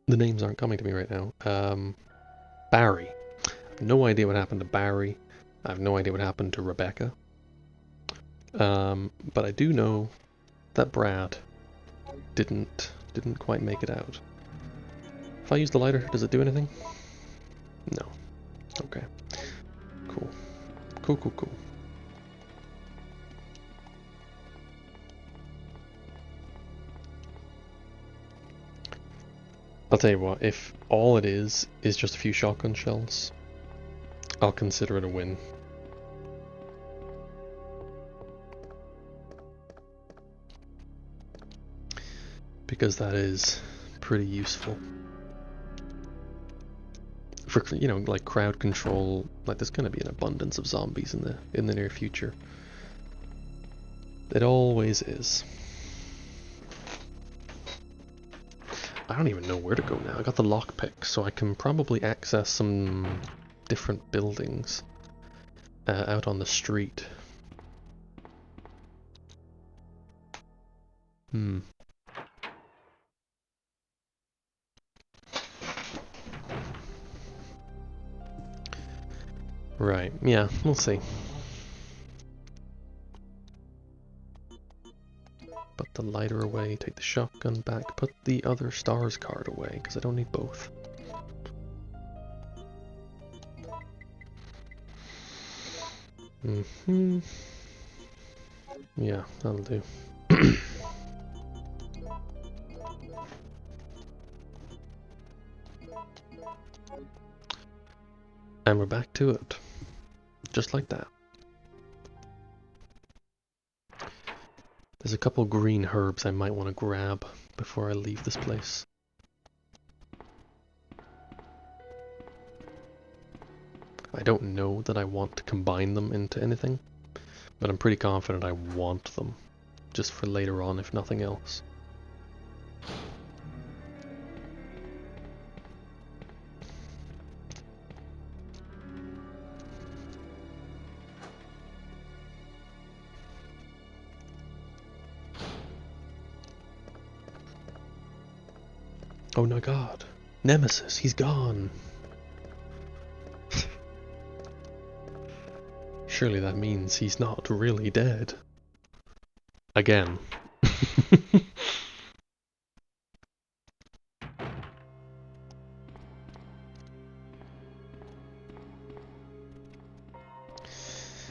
The names aren't coming to me right now. Barry. I have no idea what happened to Barry. I have no idea what happened to Rebecca. But I do know that Brad didn't quite make it out. If I use the lighter, does it do anything? No. Okay. Cool. Cool. I'll tell you what, if all it is just a few shotgun shells, I'll consider it a win. Because that is pretty useful. For, you know, like crowd control, like there's gonna be an abundance of zombies in the near future. It always is. I don't even know where to go now. I got the lockpick, so I can probably access some different buildings out on the street. Right, yeah, we'll see. Put the lighter away, take the shotgun back, put the other STARS card away, because I don't need both. Yeah, that'll do. And we're back to it. Just like that. There's a couple green herbs I might want to grab before I leave this place. I don't know that I want to combine them into anything, but I'm pretty confident I want them, just for later on if nothing else. Oh my god. Nemesis, he's gone. Surely that means he's not really dead. Again.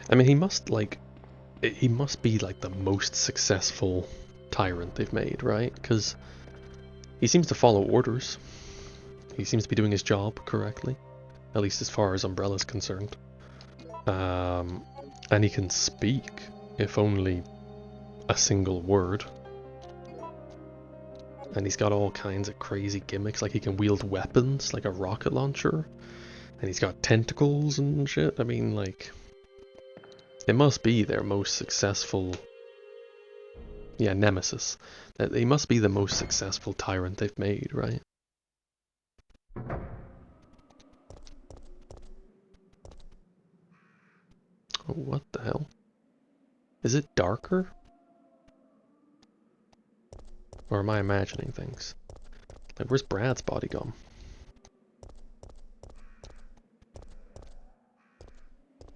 I mean, he must be like the most successful tyrant they've made, right? Because he seems to follow orders. He seems to be doing his job correctly, at least as far as Umbrella's concerned. And he can speak, if only a single word. And he's got all kinds of crazy gimmicks, like he can wield weapons, like a rocket launcher. And he's got tentacles and shit. I mean, like, it must be their most successful... Yeah, Nemesis. He must be the most successful tyrant they've made, right? Oh, what the hell? Is it darker? Or am I imagining things? Like, where's Brad's body gone?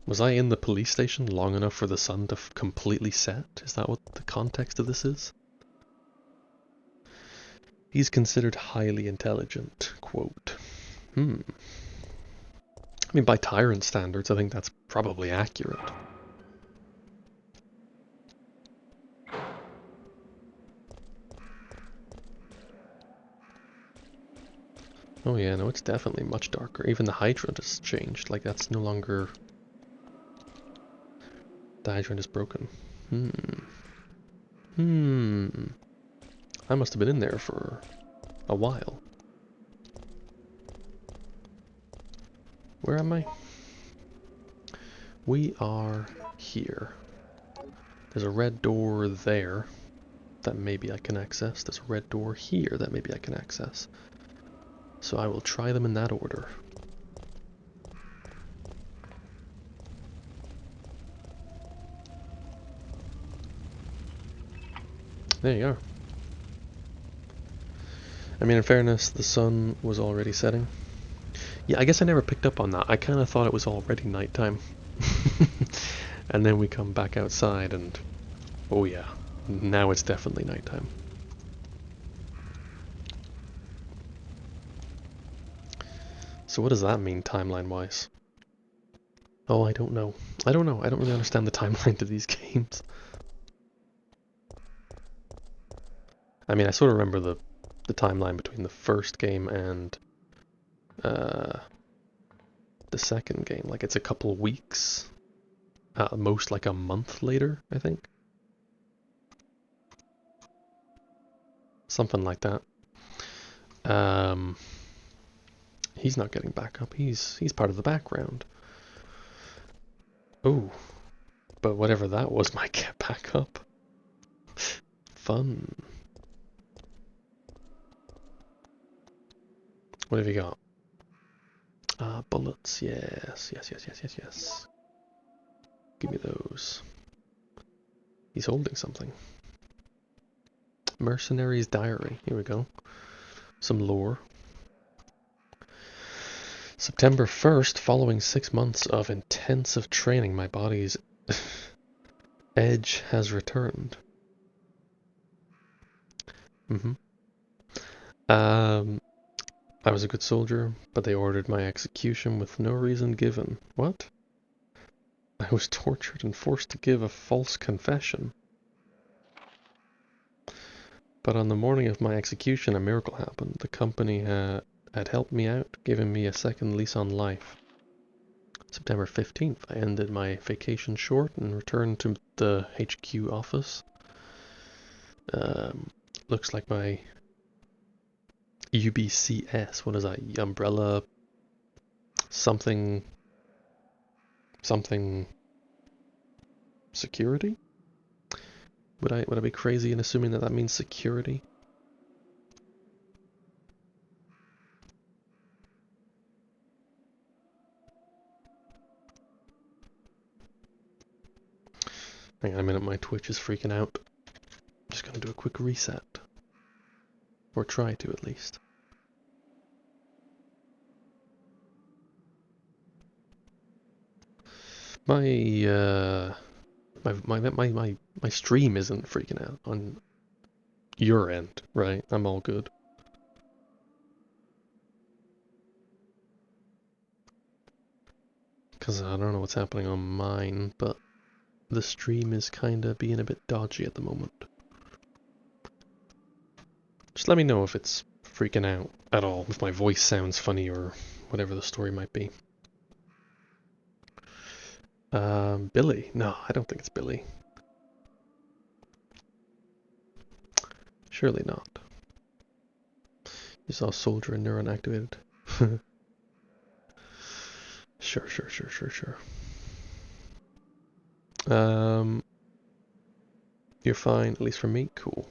Was I in the police station long enough for the sun to completely set? Is that what the context of this is? He's considered highly intelligent, quote. I mean, by tyrant standards, I think that's probably accurate. Oh yeah, no, it's definitely much darker. Even the hydrant has changed. Like, that's no longer... The hydrant is broken. I must have been in there for a while. Where am I? We are here. There's a red door there that maybe I can access. There's a red door here that maybe I can access. So I will try them in that order. There you are. I mean, in fairness, the sun was already setting. Yeah, I guess I never picked up on that. I kind of thought it was already nighttime. And then we come back outside and... oh yeah, now it's definitely nighttime. So what does that mean timeline-wise? Oh, I don't know. I don't know. I don't really understand the timeline to these games. I mean, I sort of remember the timeline between the first game and the second game. Like, it's a couple weeks. At most, like a month later, I think. Something like that. He's not getting back up. He's part of the background. Oh, but whatever that was might get back up. Fun. What have you got? Bullets. Yes, yes, yes, yes, yes, yes. Give me those. He's holding something. Mercenary's Diary. Here we go. Some lore. September 1st, following 6 months of intensive training, my body's edge has returned. I was a good soldier, but they ordered my execution with no reason given. What? I was tortured and forced to give a false confession. But on the morning of my execution, a miracle happened. The company had helped me out, giving me a second lease on life. September 15th, I ended my vacation short and returned to the HQ office. Looks like my UBCS, what is that? Umbrella something security? Would I be crazy in assuming that means security? Hang on a minute, my Twitch is freaking out. Just gonna do a quick reset. Or try to, at least. My stream isn't freaking out on your end, right? I'm all good. Because I don't know what's happening on mine, but the stream is kinda being a bit dodgy at the moment. Just let me know if it's freaking out at all, if my voice sounds funny or whatever the story might be. Billy? No, I don't think it's Billy. Surely not. You saw Soldier and Neuron activated. Sure. You're fine, at least for me? Cool.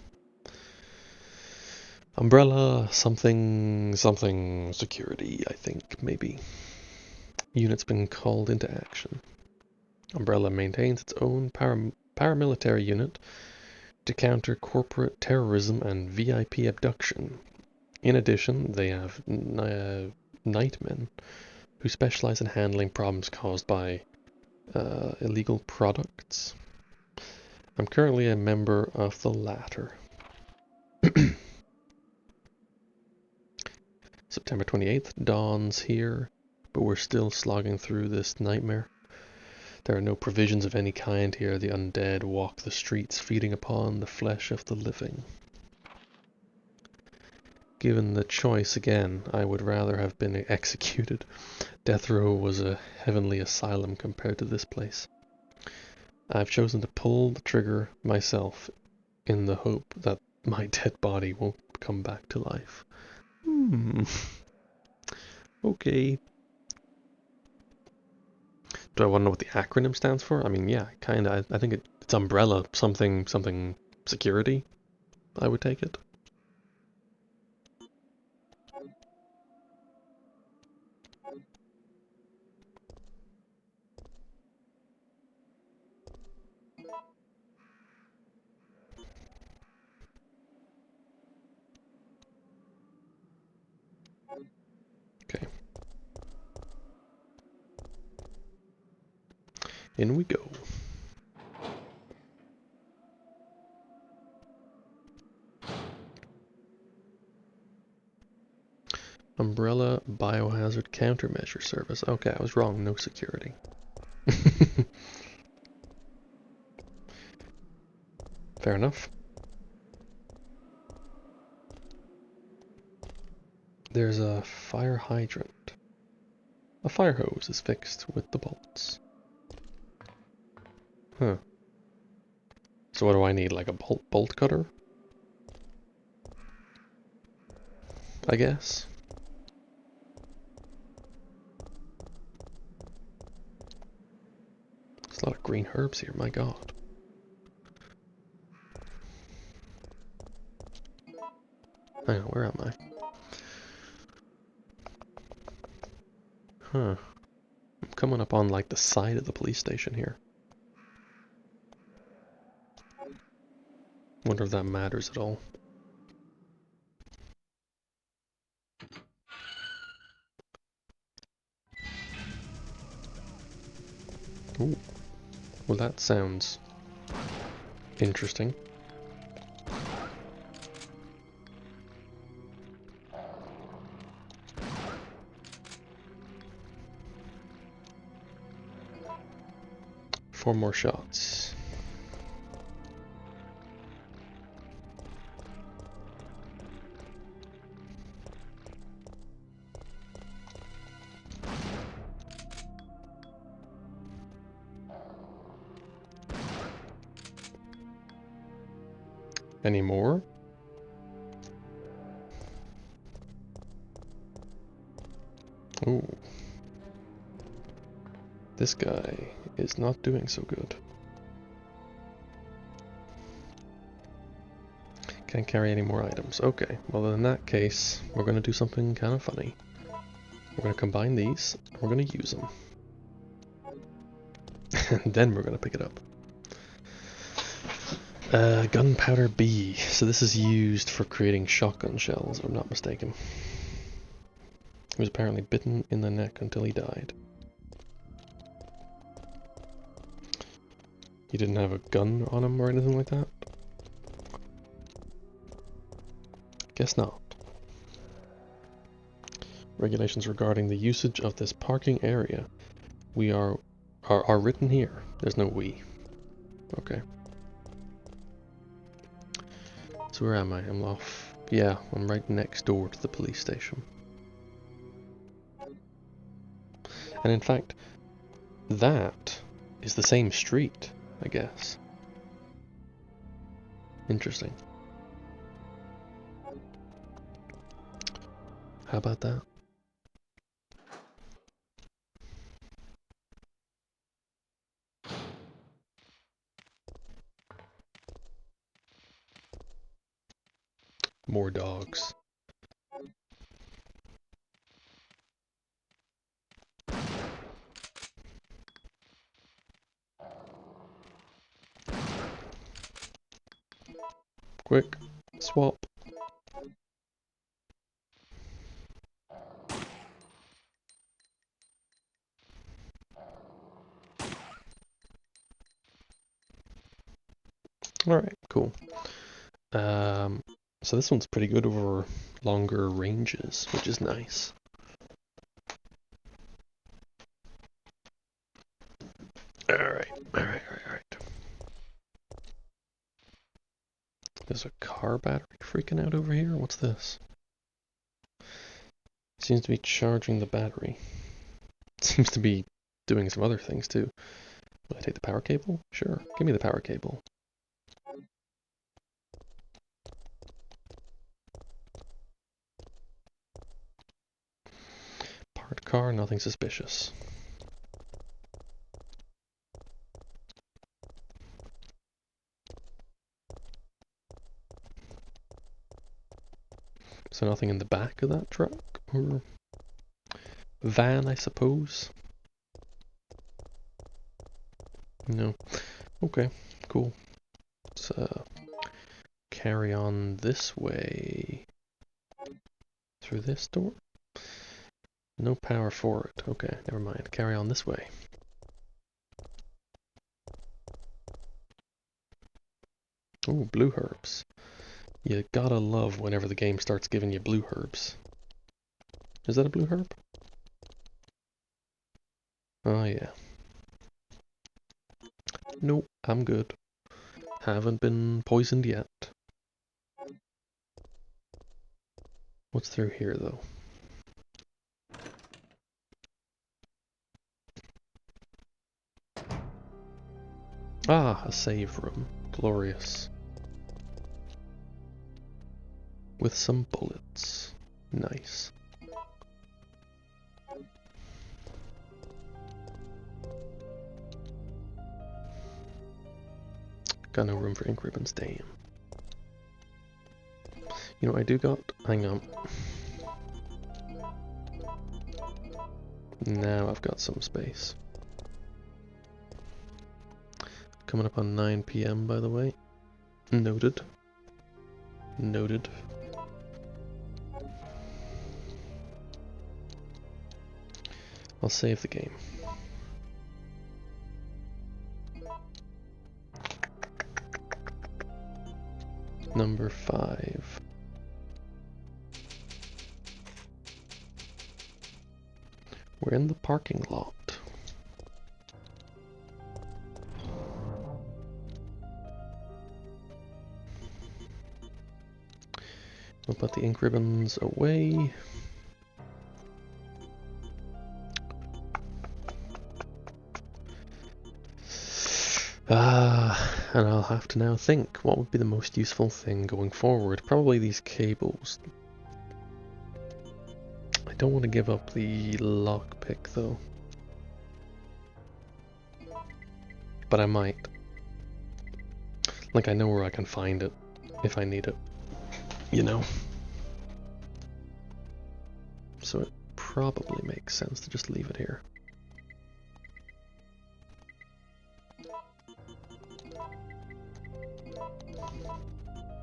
Umbrella, something security, I think, maybe. Unit's been called into action. Umbrella maintains its own paramilitary unit to counter corporate terrorism and VIP abduction. In addition, they have nightmen who specialize in handling problems caused by illegal products. I'm currently a member of the latter. September 28th, dawn's here, but we're still slogging through this nightmare. There are no provisions of any kind here. The undead walk the streets, feeding upon the flesh of the living. Given the choice again, I would rather have been executed. Death row was a heavenly asylum compared to this place. I've chosen to pull the trigger myself in the hope that my dead body won't come back to life. Okay. Do I want to know what the acronym stands for? I mean, yeah, kinda. I think it's umbrella something security. I would take it. Okay. In we go. Umbrella Biohazard Countermeasure Service. Okay, I was wrong. No security. Fair enough. There's a fire hydrant. A fire hose is fixed with the bolts. Huh. So what do I need? Like a bolt cutter? I guess. There's a lot of green herbs here, my god. Hang on, where am I? Huh. I'm coming up on like the side of the police station here. Wonder if that matters at all. Ooh. Well, that sounds interesting. Four more shots. Any more? Ooh. This guy is not doing so good. Can't carry any more items. Okay, well in that case, we're going to do something kind of funny. We're going to combine these, and we're going to use them. And then we're going to pick it up. Gunpowder B. So this is used for creating shotgun shells, if I'm not mistaken. He was apparently bitten in the neck until he died. He didn't have a gun on him or anything like that? Guess not. Regulations regarding the usage of this parking area. We are written here. There's no we. Okay. So where am I? I'm off. Yeah, I'm right next door to the police station. And in fact, that is the same street, I guess. Interesting. How about that? More dogs. Quick, swap. Alright, cool. So this one's pretty good over longer ranges, which is nice. Alright. There's a car battery freaking out over here? What's this? Seems to be charging the battery. Seems to be doing some other things too. Will I take the power cable? Sure, give me the power cable. Parked car, nothing suspicious. So nothing in the back of that truck? Or van, I suppose? No. Okay, cool. Let's carry on this way. Through this door? No power for it. Okay, never mind. Carry on this way. Ooh, blue herbs. You gotta love whenever the game starts giving you blue herbs. Is that a blue herb? Oh yeah. Nope, I'm good. Haven't been poisoned yet. What's through here though? Ah, a save room. Glorious. With some bullets. Nice. Got no room for ink ribbons, damn. You know what I do got? Hang on. Now I've got some space. Coming up on 9 PM, by the way. Noted. Noted. I'll save the game. Number 5. We're in the parking lot. We'll put the ink ribbons away. And I'll have to now think, what would be the most useful thing going forward? Probably these cables. I don't want to give up the lockpick though. But I might. Like, I know where I can find it if I need it. You know? So it probably makes sense to just leave it here.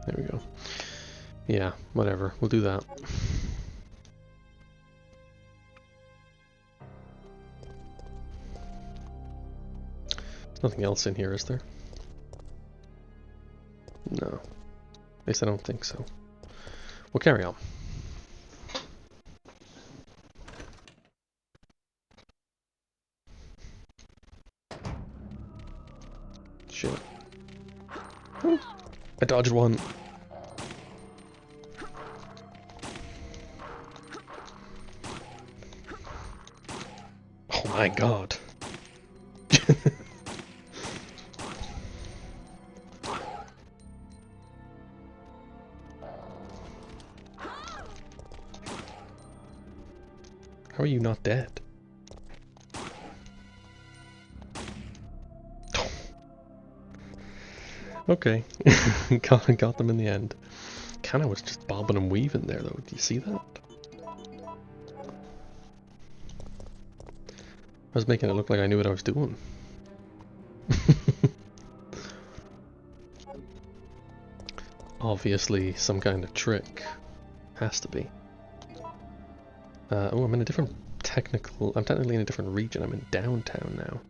There we go. Yeah, whatever. We'll do that. Nothing else in here, is there? No. At least I don't think so. We'll carry on. Shit. Ooh, I dodged one. Oh my god. How are you not dead? Okay. got them in the end. Kinda was just bobbing and weaving there though, do you see that? I was making it look like I knew what I was doing. Obviously some kind of trick. Has to be. Oh, I'm in a different I'm technically in a different region. I'm in downtown now.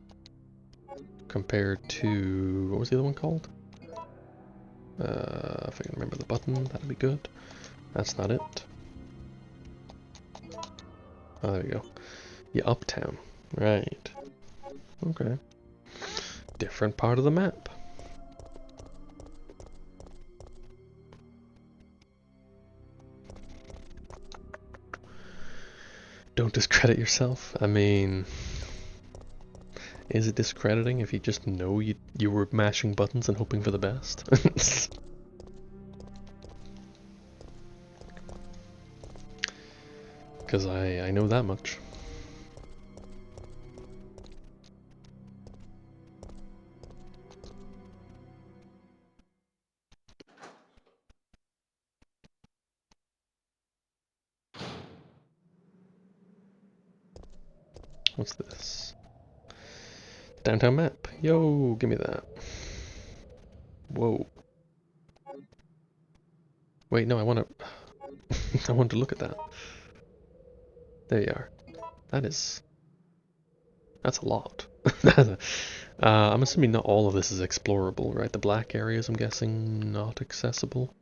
Compared to, what was the other one called? If I can remember the button, that'd be good. That's not it. Oh, there we go. Yeah, uptown. Right. Okay. Different part of the map. Don't discredit yourself. I mean, is it discrediting if you just know you were mashing buttons and hoping for the best? Because I know that much. What's this? Downtown map. Yo, give me that. Whoa. Wait, no, I want to... I want to look at that. There you are. That's a lot. I'm assuming not all of this is explorable, right? The black areas, I'm guessing, not accessible.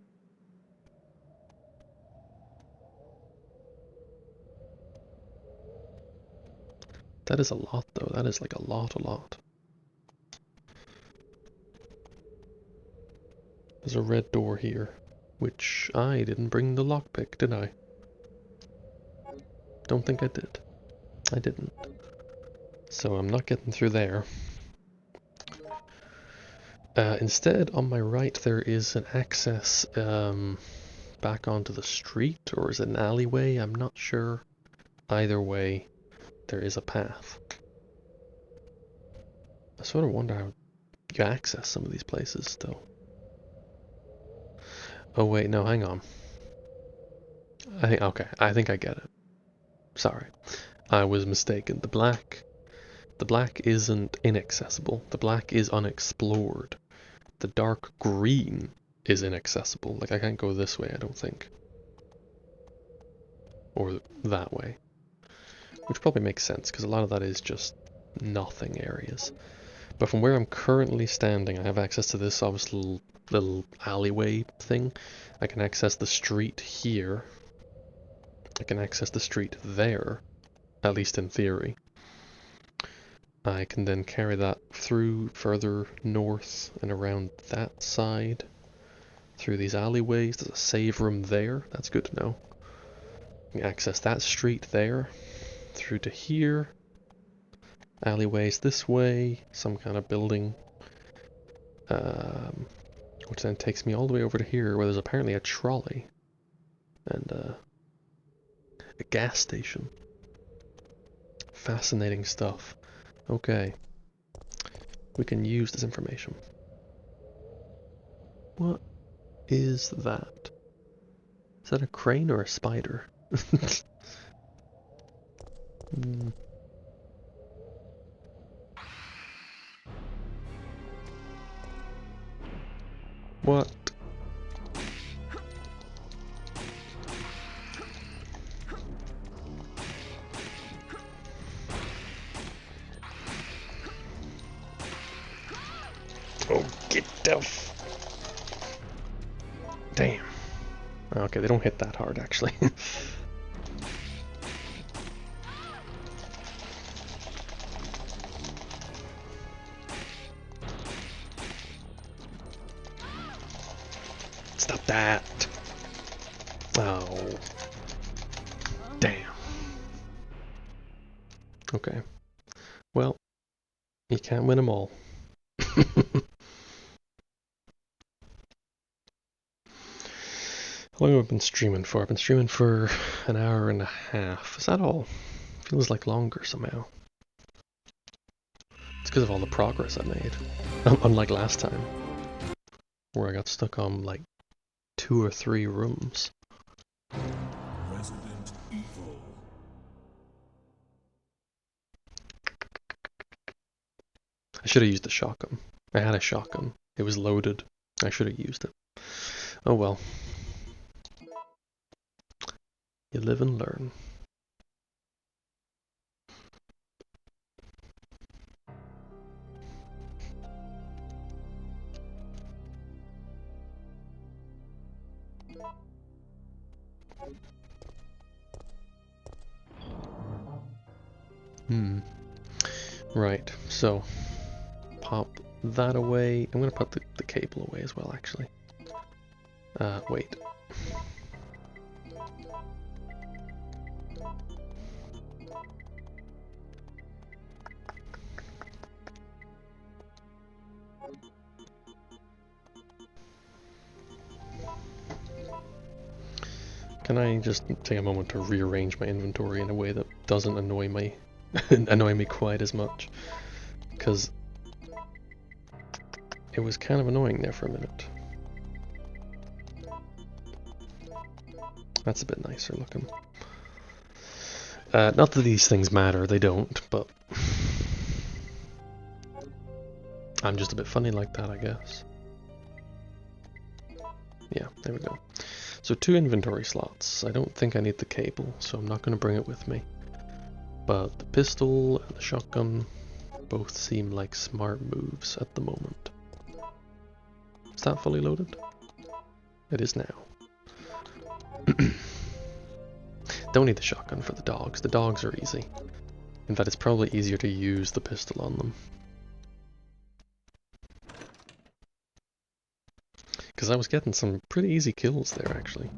That is a lot, though. That is like a lot. There's a red door here, which I didn't bring the lockpick, did I? Don't think I did. I didn't. So I'm not getting through there. Instead, on my right, there is an access back onto the street, or is it an alleyway? I'm not sure. Either way, there is a path. I sort of wonder how you access some of these places, though. Oh wait, no, hang on. Okay, I think I get it. Sorry, I was mistaken. The black isn't inaccessible. The black is unexplored. The dark green is inaccessible. Like, I can't go this way, I don't think. Or that way. Which probably makes sense, because a lot of that is just nothing areas. But from where I'm currently standing, I have access to this obviously little alleyway thing. I can access the street here. I can access the street there, at least in theory. I can then carry that through further north and around that side, through these alleyways. There's a save room there, that's good to know. I can access that street there, through to here, alleyways this way, some kind of building, which then takes me all the way over to here, where there's apparently a trolley and a gas station. Fascinating stuff. Okay, we can use this information. What is that? Is that a crane or a spider? What? Oh, get the damn. Okay, they don't hit that hard, actually. Stop that. Oh. Damn. Okay. Well, you can't win them all. How long have I been streaming for? I've been streaming for an hour and a half. Is that all? Feels like longer somehow. It's because of all the progress I made. Unlike last time, where I got stuck on like 2 or 3 rooms. Resident Evil. I should have used a shotgun. I had a shotgun. It was loaded. I should have used it. Oh well. You live and learn. Right, so pop that away. I'm gonna put the cable away as well, actually. Wait. Can I just take a moment to rearrange my inventory in a way that doesn't annoy me quite as much? Because it was kind of annoying there for a minute. That's a bit nicer looking. Not that these things matter, they don't, but I'm just a bit funny like that, I guess. Yeah, there we go. So 2 inventory slots. I don't think I need the cable, so I'm not going to bring it with me. But the pistol and the shotgun both seem like smart moves at the moment. Is that fully loaded? It is now. Don't need the shotgun for the dogs. The dogs are easy. In fact, it's probably easier to use the pistol on them. Because I was getting some pretty easy kills there, actually.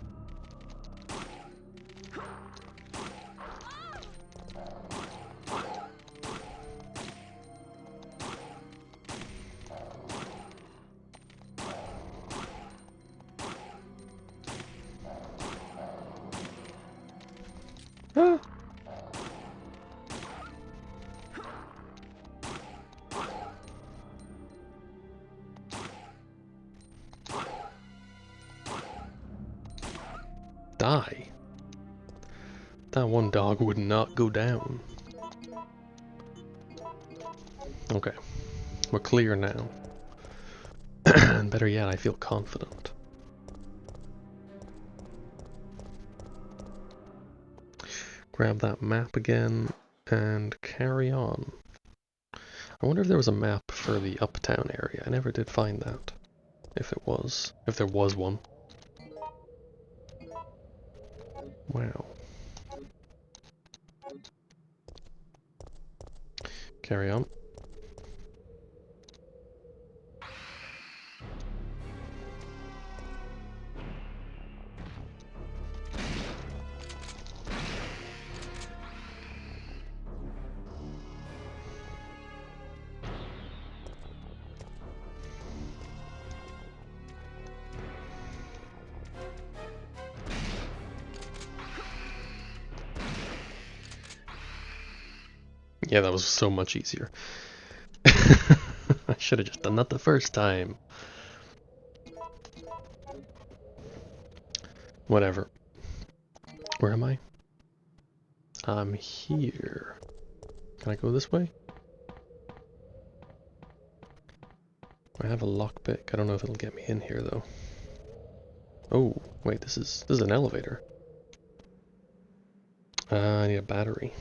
Ah! Die. That one dog would not go down. Okay, we're clear now. And better yet, I feel confident. Grab that map again and carry on. I wonder if there was a map for the uptown area. I never did find that. If there was one. Wow. Carry on. Yeah, that was so much easier. I should have just done that the first time. Whatever. Where am I? I'm here. Can I go this way? I have a lockpick. I don't know if it'll get me in here though. Oh, wait, this is an elevator. I need a battery.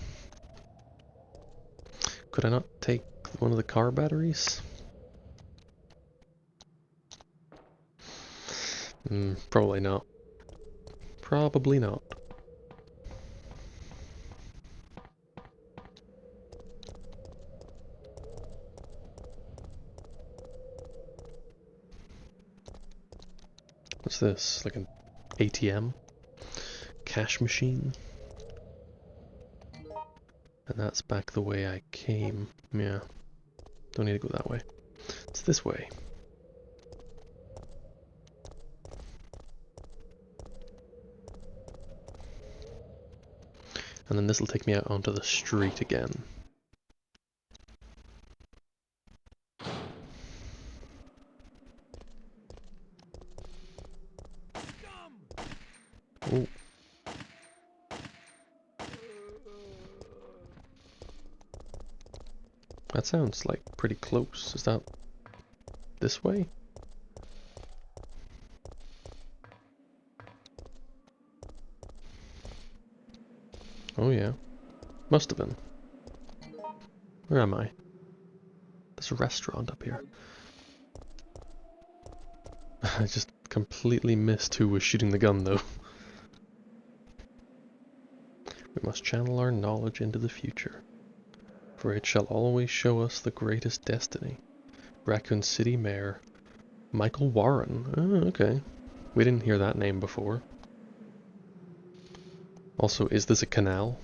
Could I not take one of the car batteries? Probably not. Probably not. What's this? Like an ATM? Cash machine? And that's back the way I came. Yeah. Don't need to go that way. It's this way. And then this will take me out onto the street again. Ooh. That sounds like pretty close. Is that this way? Oh yeah. Must have been. Where am I? There's a restaurant up here. I just completely missed who was shooting the gun though. We must channel our knowledge into the future, for it shall always show us the greatest destiny. Raccoon City Mayor Michael Warren. Oh, okay. We didn't hear that name before. Also, is this a canal?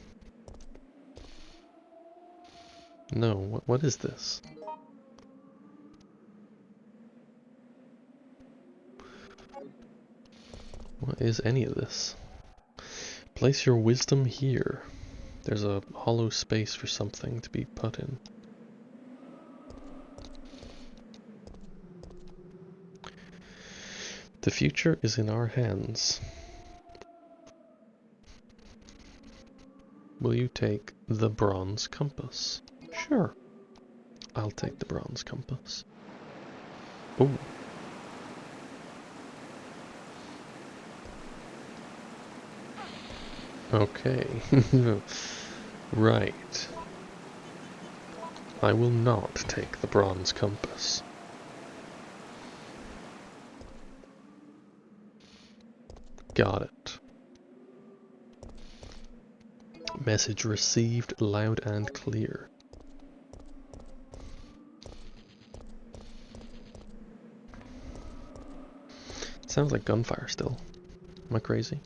No, what is this? What is any of this? Place your wisdom here. There's a hollow space for something to be put in. The future is in our hands. will you take the bronze compass? Sure, I'll take the bronze compass. Oh. Okay. Right. I will not take the bronze compass. Got it. Message received loud and clear. Sounds like gunfire still. Am I crazy?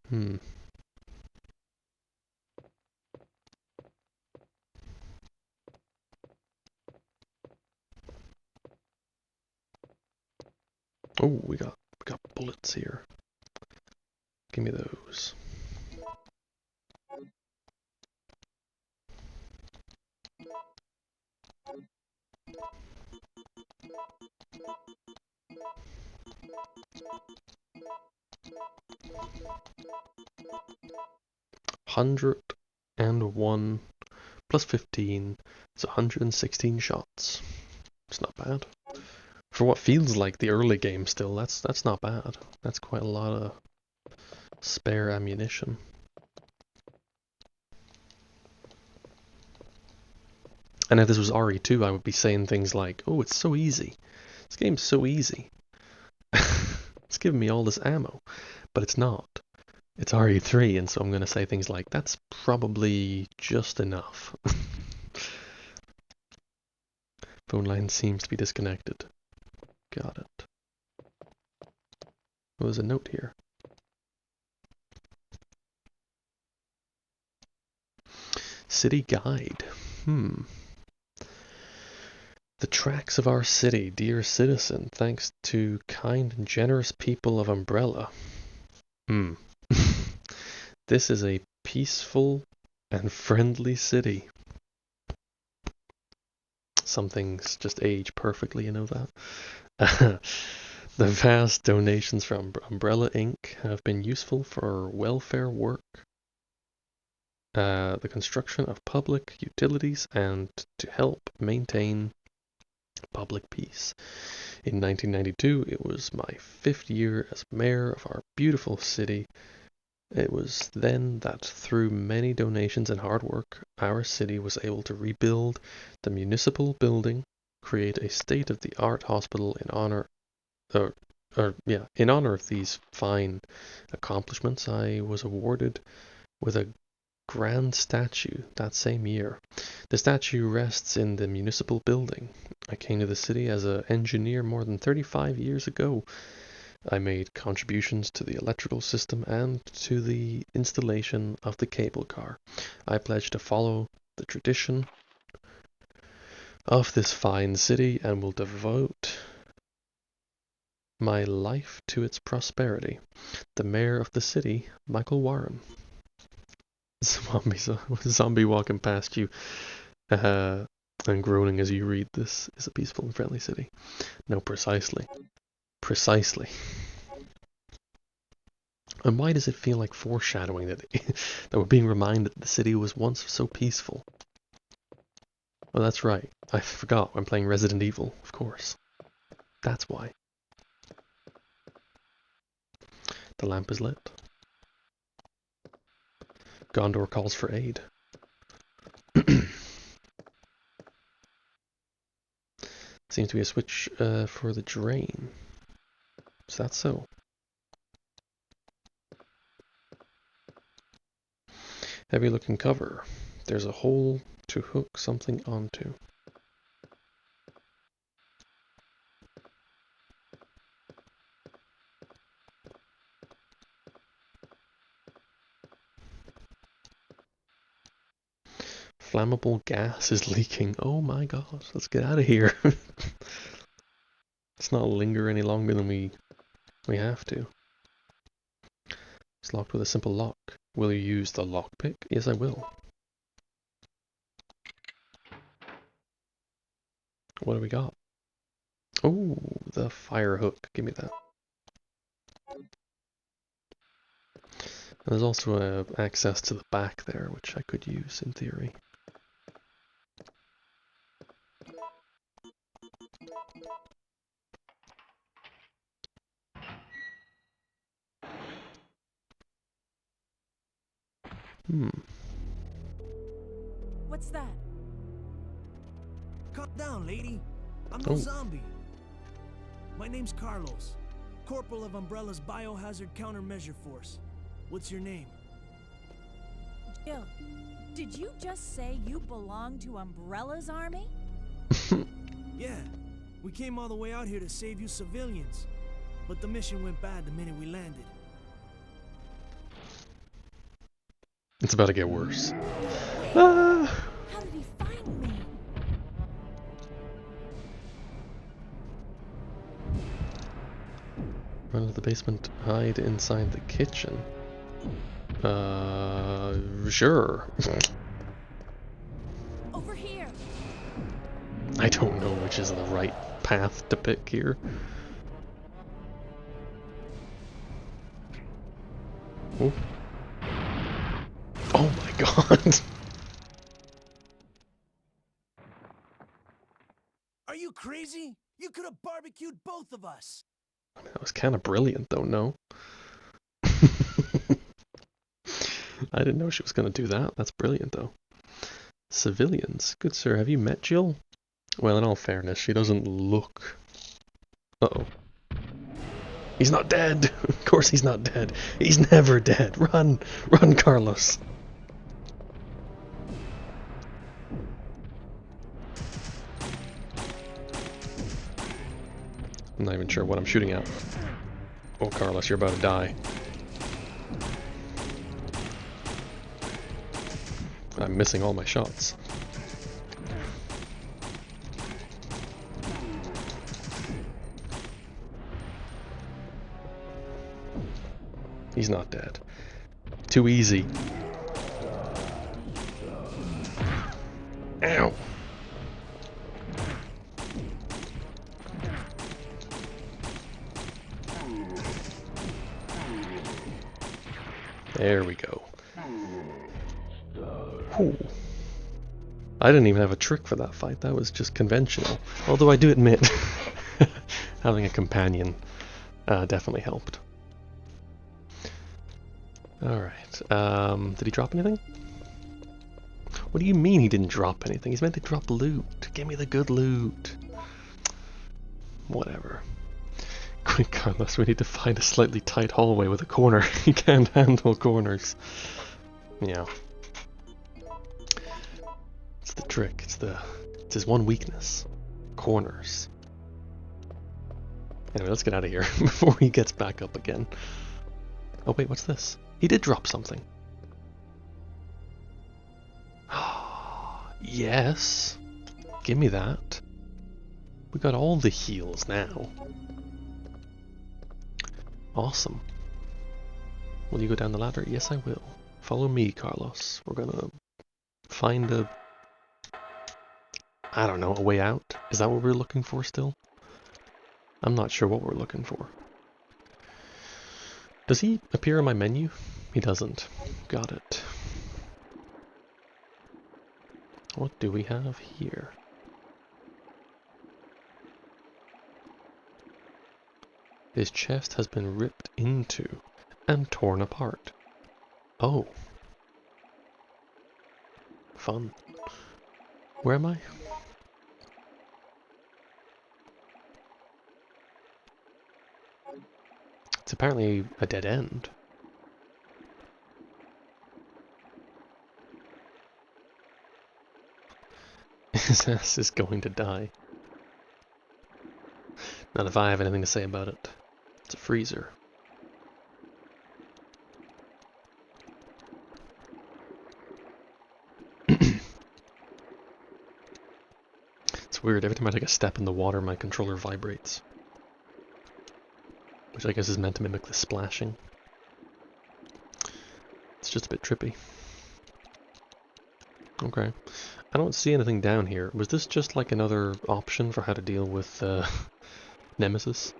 Hmm. Oh, we got bullets here. Give me those. $101 plus 15 is 116 shots. It's not bad. For what feels like the early game still, that's not bad. That's quite a lot of spare ammunition. And if this was RE2, I would be saying things like, oh, it's so easy. This game's so easy. It's giving me all this ammo. But it's not. It's RE3, and so I'm going to say things like, that's probably just enough. Phone line seems to be disconnected. Got it. Oh, there's a note here. City guide. The tracks of our city, dear citizen, thanks to kind and generous people of Umbrella. This is a peaceful and friendly city. Some things just age perfectly, you know that? The vast donations from Umbrella Inc. have been useful for welfare work, the construction of public utilities, and to help maintain public peace. In 1992, it was my 5th year as mayor of our beautiful city. It was then that through many donations and hard work, our city was able to rebuild the municipal building, create a state-of-the-art hospital in honor of these fine accomplishments. I was awarded with a grand statue that same year. The statue rests in the municipal building. I came to the city as an engineer more than 35 years ago. I made contributions to the electrical system and to the installation of the cable car. I pledge to follow the tradition of this fine city and will devote my life to its prosperity. The mayor of the city, Michael Warren. Zombie walking past you and groaning as you read, this is a peaceful and friendly city. No, precisely. Precisely. And why does it feel like foreshadowing that that we're being reminded that the city was once so peaceful? Oh, that's right. I forgot. I'm playing Resident Evil, of course. That's why. The lamp is lit. Gondor calls for aid. Seems to be a switch for the drain. Is that so? Heavy looking cover. There's a hole to hook something onto. Flammable gas is leaking. Oh my god, let's get out of here. Let's not linger any longer than we have to. It's locked with a simple lock. Will you use the lockpick? Yes, I will. What do we got? Oh, the fire hook. Give me that. There's also access to the back there, which I could use in theory. What's that? Calm down, lady. I'm no zombie. My name's Carlos, Corporal of Umbrella's Biohazard Countermeasure Force. What's your name? Jill, did you just say you belong to Umbrella's army? Yeah, we came all the way out here to save you civilians. But the mission went bad the minute we landed. It's about to get worse. Ah! How did he find me? Run to the basement, hide inside the kitchen. Sure. Over here. I don't know which is the right path to pick here. Oh. Oh my god. Are you crazy? You could have barbecued both of us. I mean, that was kind of brilliant though, no? I didn't know she was going to do that. That's brilliant though. Civilians. Good sir, have you met Jill? Well, in all fairness, she doesn't look... Uh-oh. He's not dead! Of course he's not dead. He's never dead. Run! Run, Carlos! I'm not even sure what I'm shooting at. Oh, Carlos, you're about to die. I'm missing all my shots. He's not dead. Too easy. Ow! There we go. Whew. I didn't even have a trick for that fight. That was just conventional. Although I do admit, having a companion definitely helped. Alright. Did he drop anything? What do you mean he didn't drop anything? He's meant to drop loot. Give me the good loot. Whatever. Quick, Carlos, we need to find a slightly tight hallway with a corner. He can't handle corners. Yeah. It's the trick. It's his one weakness. Corners. Anyway, let's get out of here before he gets back up again. Oh wait, what's this? He did drop something. Yes. Give me that. We got all the heals now. Awesome. Will you go down the ladder? Yes, I will. Follow me, Carlos. We're gonna find a... I don't know, a way out? Is that what we're looking for still? I'm not sure what we're looking for. Does he appear in my menu? He doesn't. Got it. What do we have here? His chest has been ripped into and torn apart. Oh. Fun. Where am I? It's apparently a dead end. His ass is going to die. Not if I have anything to say about it. It's a freezer. It's weird, every time I take a step in the water my controller vibrates. Which I guess is meant to mimic the splashing. It's just a bit trippy. Okay. I don't see anything down here. Was this just like another option for how to deal with Nemesis?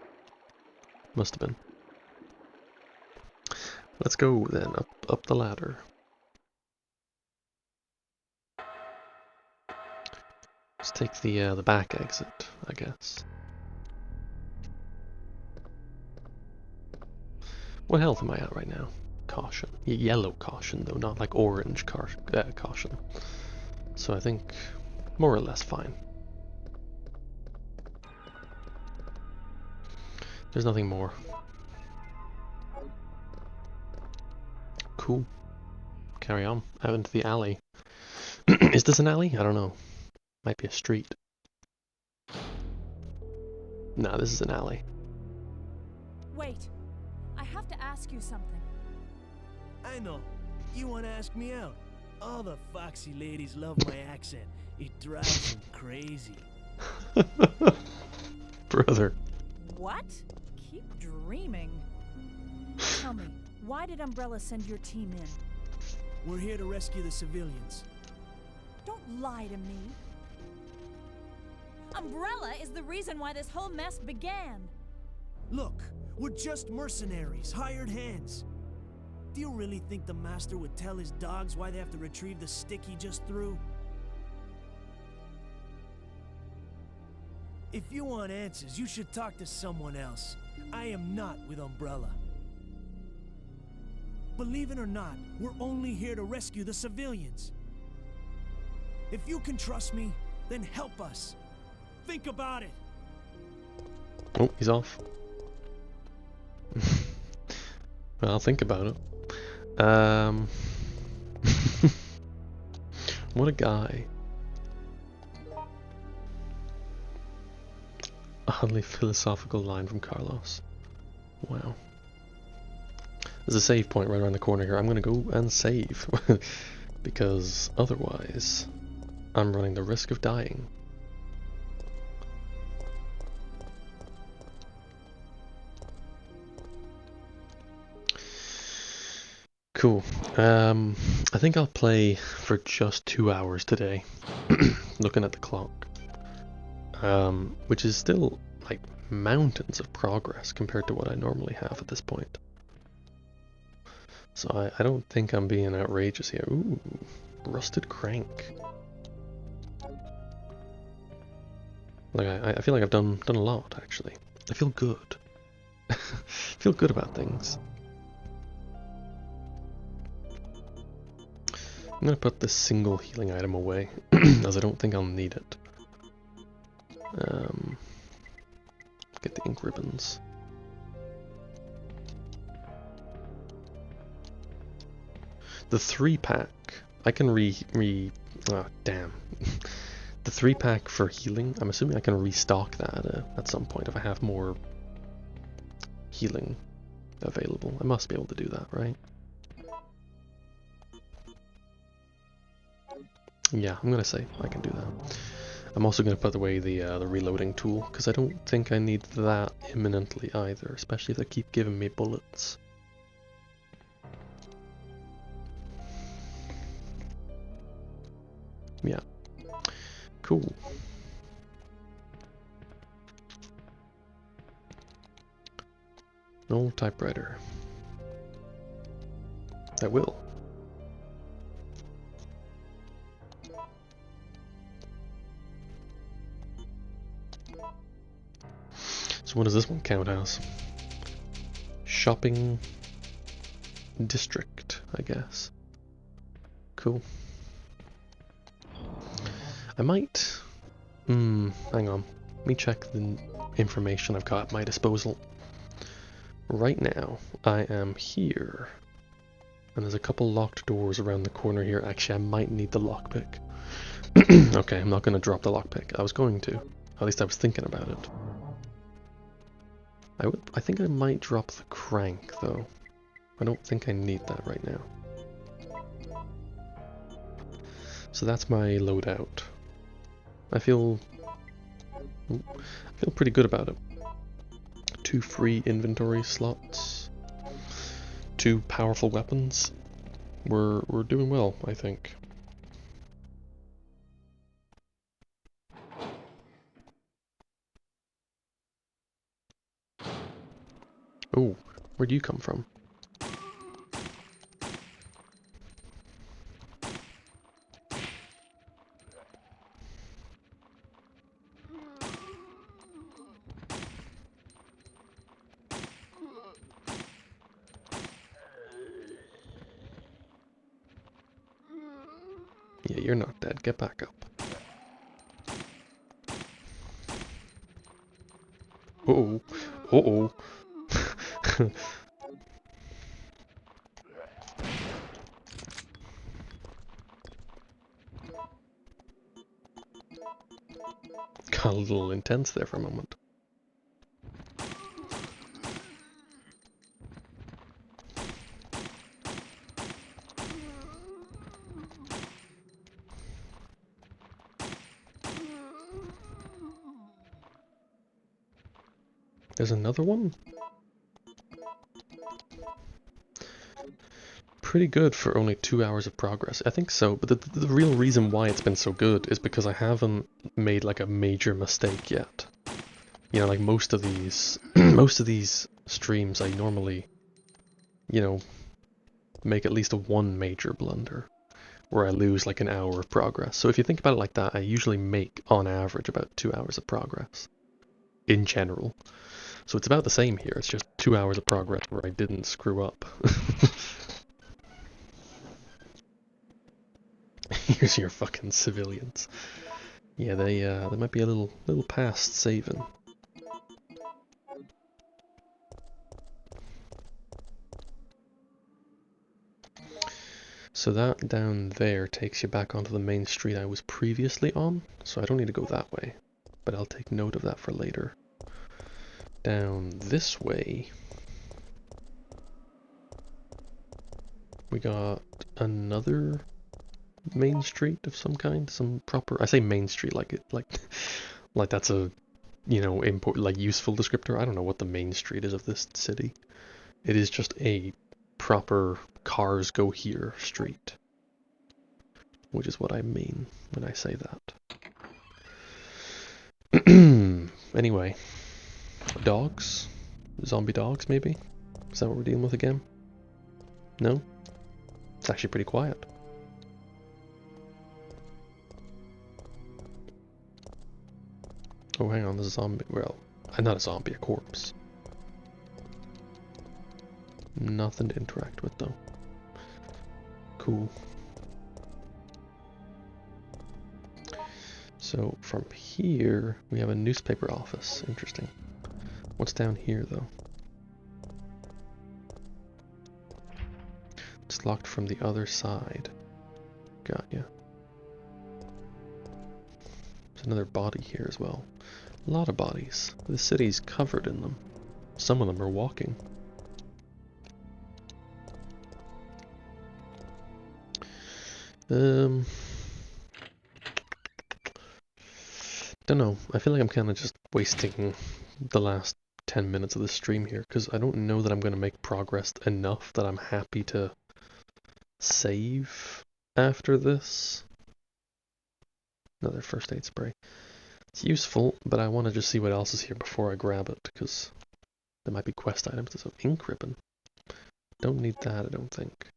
Must have been. Let's go then, up the ladder. Let's take the back exit, I guess. What health am I at right now? Caution. Yellow caution though, not like orange caution. So I think more or less fine. There's nothing more. Cool. Carry on. Out into the alley. Is this an alley? I don't know. Might be a street. Nah, this is an alley. Wait. I have to ask you something. I know. You want to ask me out? All the foxy ladies love my accent. It drives them crazy. Brother. What? Keep dreaming. Tell me, why did Umbrella send your team in? We're here to rescue the civilians. Don't lie to me. Umbrella is the reason why this whole mess began. Look, we're just mercenaries, hired hands. Do you really think the master would tell his dogs why they have to retrieve the stick he just threw? If you want answers, you should talk to someone else. I am not with Umbrella. Believe it or not, we're only here to rescue the civilians. If you can trust me, then help us. Think about it. Oh, he's off. Well, I'll think about it. What a guy. A highly philosophical line from Carlos. Wow. There's a save point right around the corner here. I'm gonna go and save. Because otherwise, I'm running the risk of dying. Cool. I think I'll play for just 2 hours today. Looking at the clock. Which is still like mountains of progress compared to what I normally have at this point. So I don't think I'm being outrageous here. Ooh, rusted crank. Like I feel like I've done a lot actually. I feel good. I feel good about things. I'm gonna put this single healing item away, as I don't think I'll need it. Get the ink ribbons. The 3-pack, I can oh damn. The 3-pack for healing, I'm assuming I can restock that at some point if I have more healing available. I must be able to do that, right? Yeah, I'm gonna say I can do that. I'm also gonna put away the reloading tool because I don't think I need that imminently either, especially if they keep giving me bullets. Yeah, cool. No typewriter. I will. So what does this one count as? Shopping district, I guess. Cool. I might... hang on. Let me check the information I've got at my disposal. Right now, I am here. And there's a couple locked doors around the corner here. Actually, I might need the lockpick. Okay, I'm not going to drop the lockpick. I was going to. At least I was thinking about it. I think I might drop the crank, though. I don't think I need that right now. So that's my loadout. I feel pretty good about it. 2 free inventory slots. 2 powerful weapons. We're doing well, I think. Oh, where'd you come from? Yeah, you're not dead. Get back up. Uh-oh. Uh-oh. Got a little intense there for a moment. There's another one? Pretty good for only 2 hours of progress. I think so, but the real reason why it's been so good is because I haven't made like a major mistake yet. You know, like most of these most of these streams I normally, you know, make at least one major blunder where I lose like an hour of progress. So if you think about it like that, I usually make on average about 2 hours of progress in general. So it's about the same here. It's just 2 hours of progress where I didn't screw up. Here's your fucking civilians. Yeah, they might be a little past saving. So that down there takes you back onto the main street I was previously on, so I don't need to go that way. But I'll take note of that for later. Down this way, we got another main street of some kind, some proper. I say main street like it, like that's a, you know, like useful descriptor. I don't know what the main street is of this city. It is just a proper cars go here street, which is what I mean when I say that. Anyway, dogs, zombie dogs, maybe. Is that what we're dealing with again? No, it's actually pretty quiet. Oh, hang on, there's a zombie. Well, not a zombie, a corpse. Nothing to interact with, though. Cool. So, from here, we have a newspaper office. Interesting. What's down here, though? It's locked from the other side. Got ya. There's another body here as well. A lot of bodies. The city's covered in them. Some of them are walking. Don't know. I feel like I'm kind of just wasting the last 10 minutes of the stream here because I don't know that I'm going to make progress enough that I'm happy to save after this. Another first aid spray. It's useful, but I want to just see what else is here before I grab it because there might be quest items. There's an ink ribbon. Don't need that, I don't think.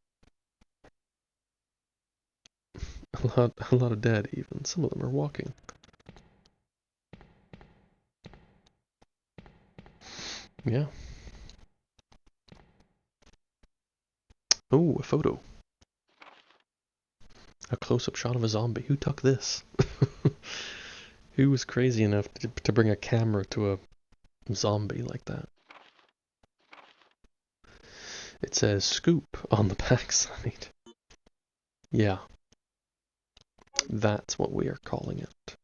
A lot of dead even. Some of them are walking. Yeah. Oh, a photo. A close-up shot of a zombie. Who took this? Who was crazy enough to bring a camera to a zombie like that? It says scoop on the backside. Yeah. That's what we are calling it.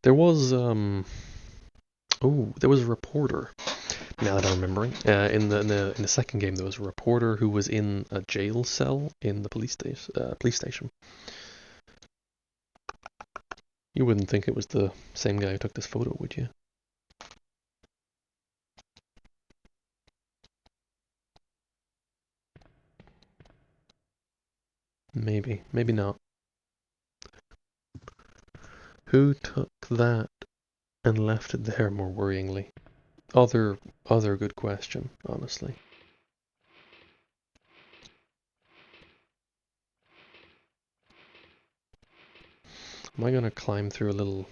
There was, oh, there was a reporter. Now that I'm remembering, in the second game, there was a reporter who was in a jail cell in the police station. You wouldn't think it was the same guy who took this photo, would you? Maybe, maybe not. Who took that and left it there more worryingly? Other good question, honestly. Am I gonna climb through a little...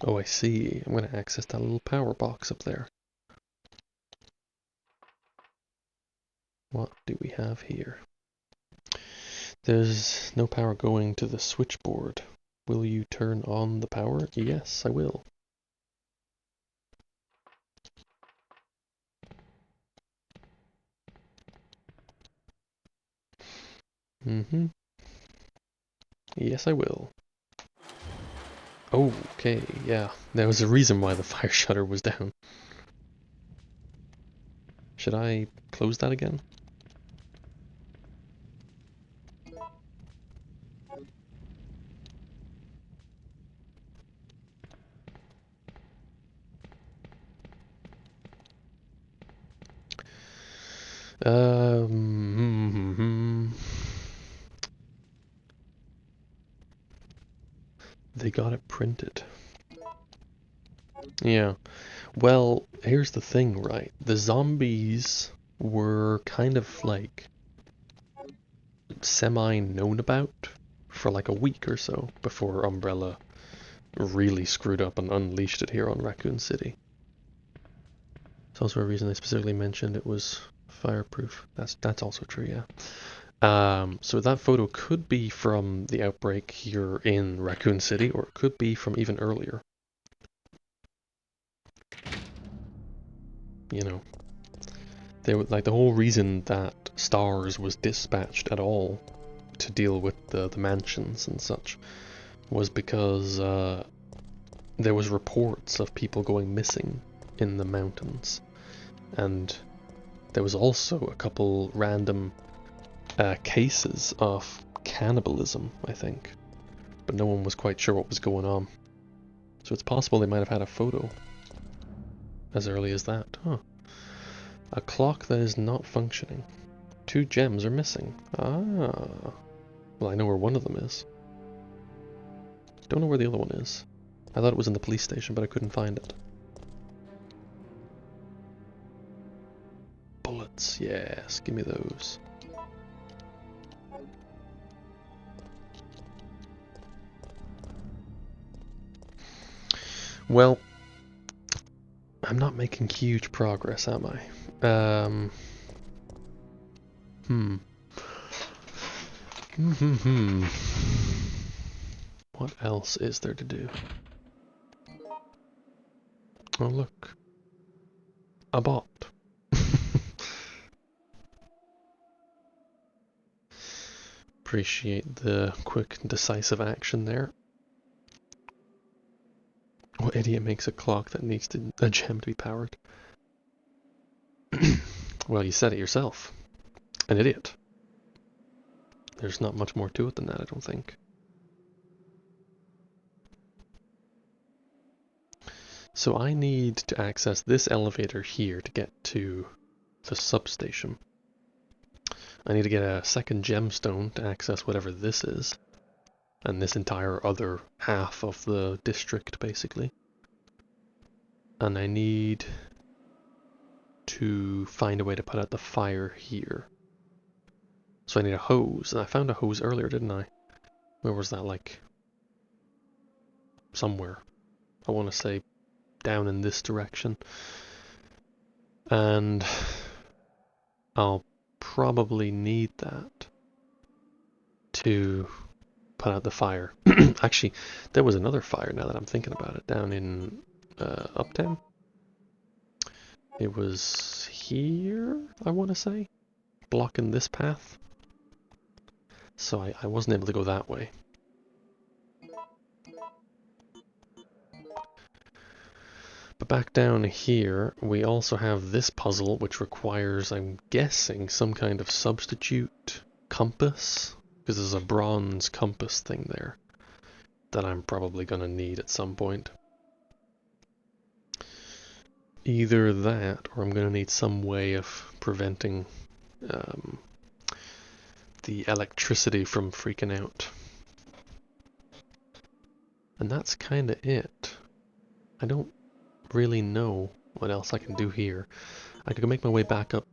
Oh, I see. I'm gonna access that little power box up there. What do we have here? There's no power going to the switchboard. Will you turn on the power? Yes, I will. Mm-hmm. Yes, I will. Okay, yeah. There was a reason why the fire shutter was down. Should I close that again? They got it printed. Yeah. Well, here's the thing, right? The zombies were kind of like semi-known about for like a week or so before Umbrella really screwed up and unleashed it here on Raccoon City. It's also a reason they specifically mentioned it was fireproof. That's also true, yeah. So that photo could be from the outbreak here in Raccoon City, or it could be from even earlier. You know, they would, like, the whole reason that STARS was dispatched at all to deal with the mansions and such was because there was reports of people going missing in the mountains, and there was also a couple random cases of cannibalism, I think, but no one was quite sure what was going on. So it's possible they might have had a photo as early as that. Huh. A clock that is not functioning. 2 gems are missing. Ah. Well, I know where one of them is. Don't know where the other one is. I thought it was in the police station, but I couldn't find it. Bullets, yes, give me those. Well, I'm not making huge progress, am I? What else is there to do? Oh, look. A bot. Appreciate the quick, decisive action there. What idiot makes a clock that needs a gem to be powered? Well, you said it yourself. An idiot. There's not much more to it than that, I don't think. So I need to access this elevator here to get to the substation. I need to get a second gemstone to access whatever this is, and this entire other half of the district, basically. And I need to find a way to put out the fire here. So I need a hose, and I found a hose earlier, didn't I? Where was that, like? Somewhere. I want to say down in this direction. And I'll probably need that to put out the fire. Actually, there was another fire now that I'm thinking about it, down in Uptown. It was here, I want to say, blocking this path. So I wasn't able to go that way. But back down here, we also have this puzzle, which requires, I'm guessing, some kind of substitute compass, because there's a bronze compass thing there that I'm probably going to need at some point. Either that, or I'm going to need some way of preventing the electricity from freaking out. And that's kind of it. I don't really know what else I can do here. I could make my way back up,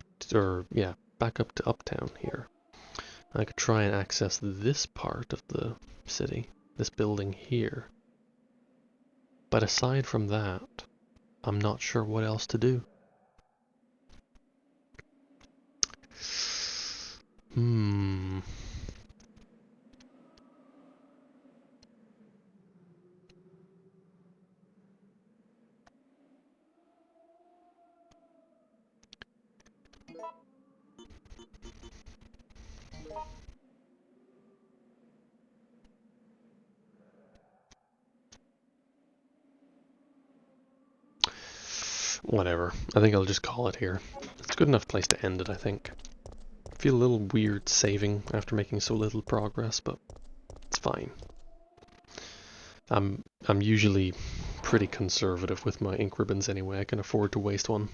back up to Uptown here. I could try and access this part of the city, this building here. But aside from that, I'm not sure what else to do. Whatever. I think I'll just call it here. It's a good enough place to end it, I think. I feel a little weird saving after making so little progress, but it's fine. I'm usually pretty conservative with my ink ribbons anyway. I can afford to waste one.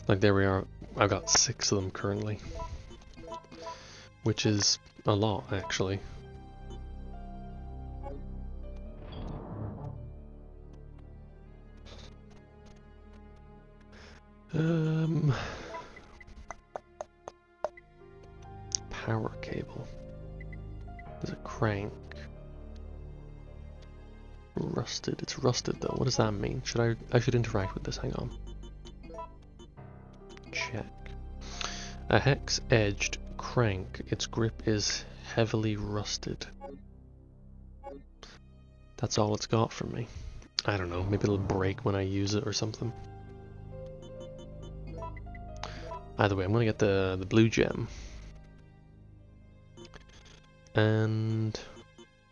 Like, there we are. I've got 6 of them currently, which is a lot, actually. Power cable. There's a crank. Rusted. It's rusted though. What does that mean? I should interact with this. Hang on. Check. A hex-edged crank. Its grip is heavily rusted. That's all it's got from me. I don't know. Maybe it'll break when I use it or something. Either way, I'm gonna get the blue gem. And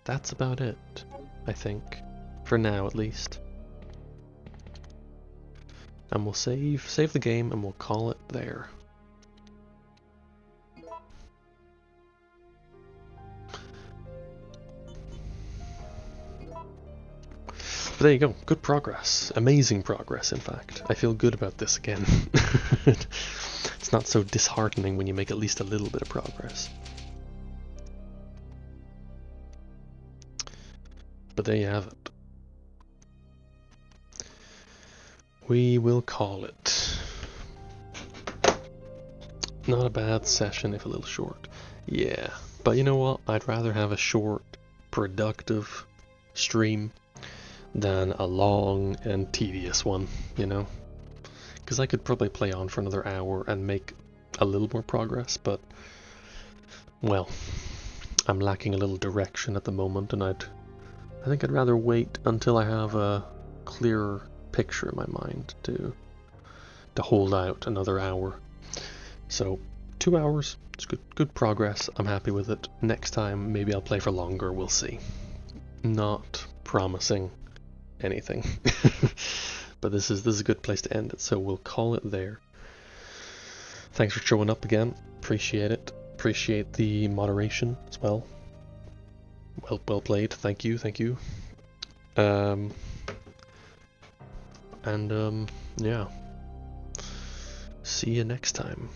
that's about it, I think. For now, at least. And we'll save the game and we'll call it there. But there you go, good progress. Amazing progress, in fact. I feel good about this again. It's not so disheartening when you make at least a little bit of progress. But there you have it. We will call it. Not a bad session, if a little short. Yeah, but you know what? I'd rather have a short, productive stream than a long and tedious one, you know? Because I could probably play on for another hour and make a little more progress, but, well, I'm lacking a little direction at the moment, and I think I'd rather wait until I have a clearer picture in my mind to hold out another hour. So 2 hours, it's good progress. I'm happy with it. Next time maybe I'll play for longer, we'll see. Not promising anything. But this is a good place to end it, so we'll call it there. Thanks for showing up again. Appreciate it. Appreciate the moderation as well. Well played. Thank you. Yeah. See you next time.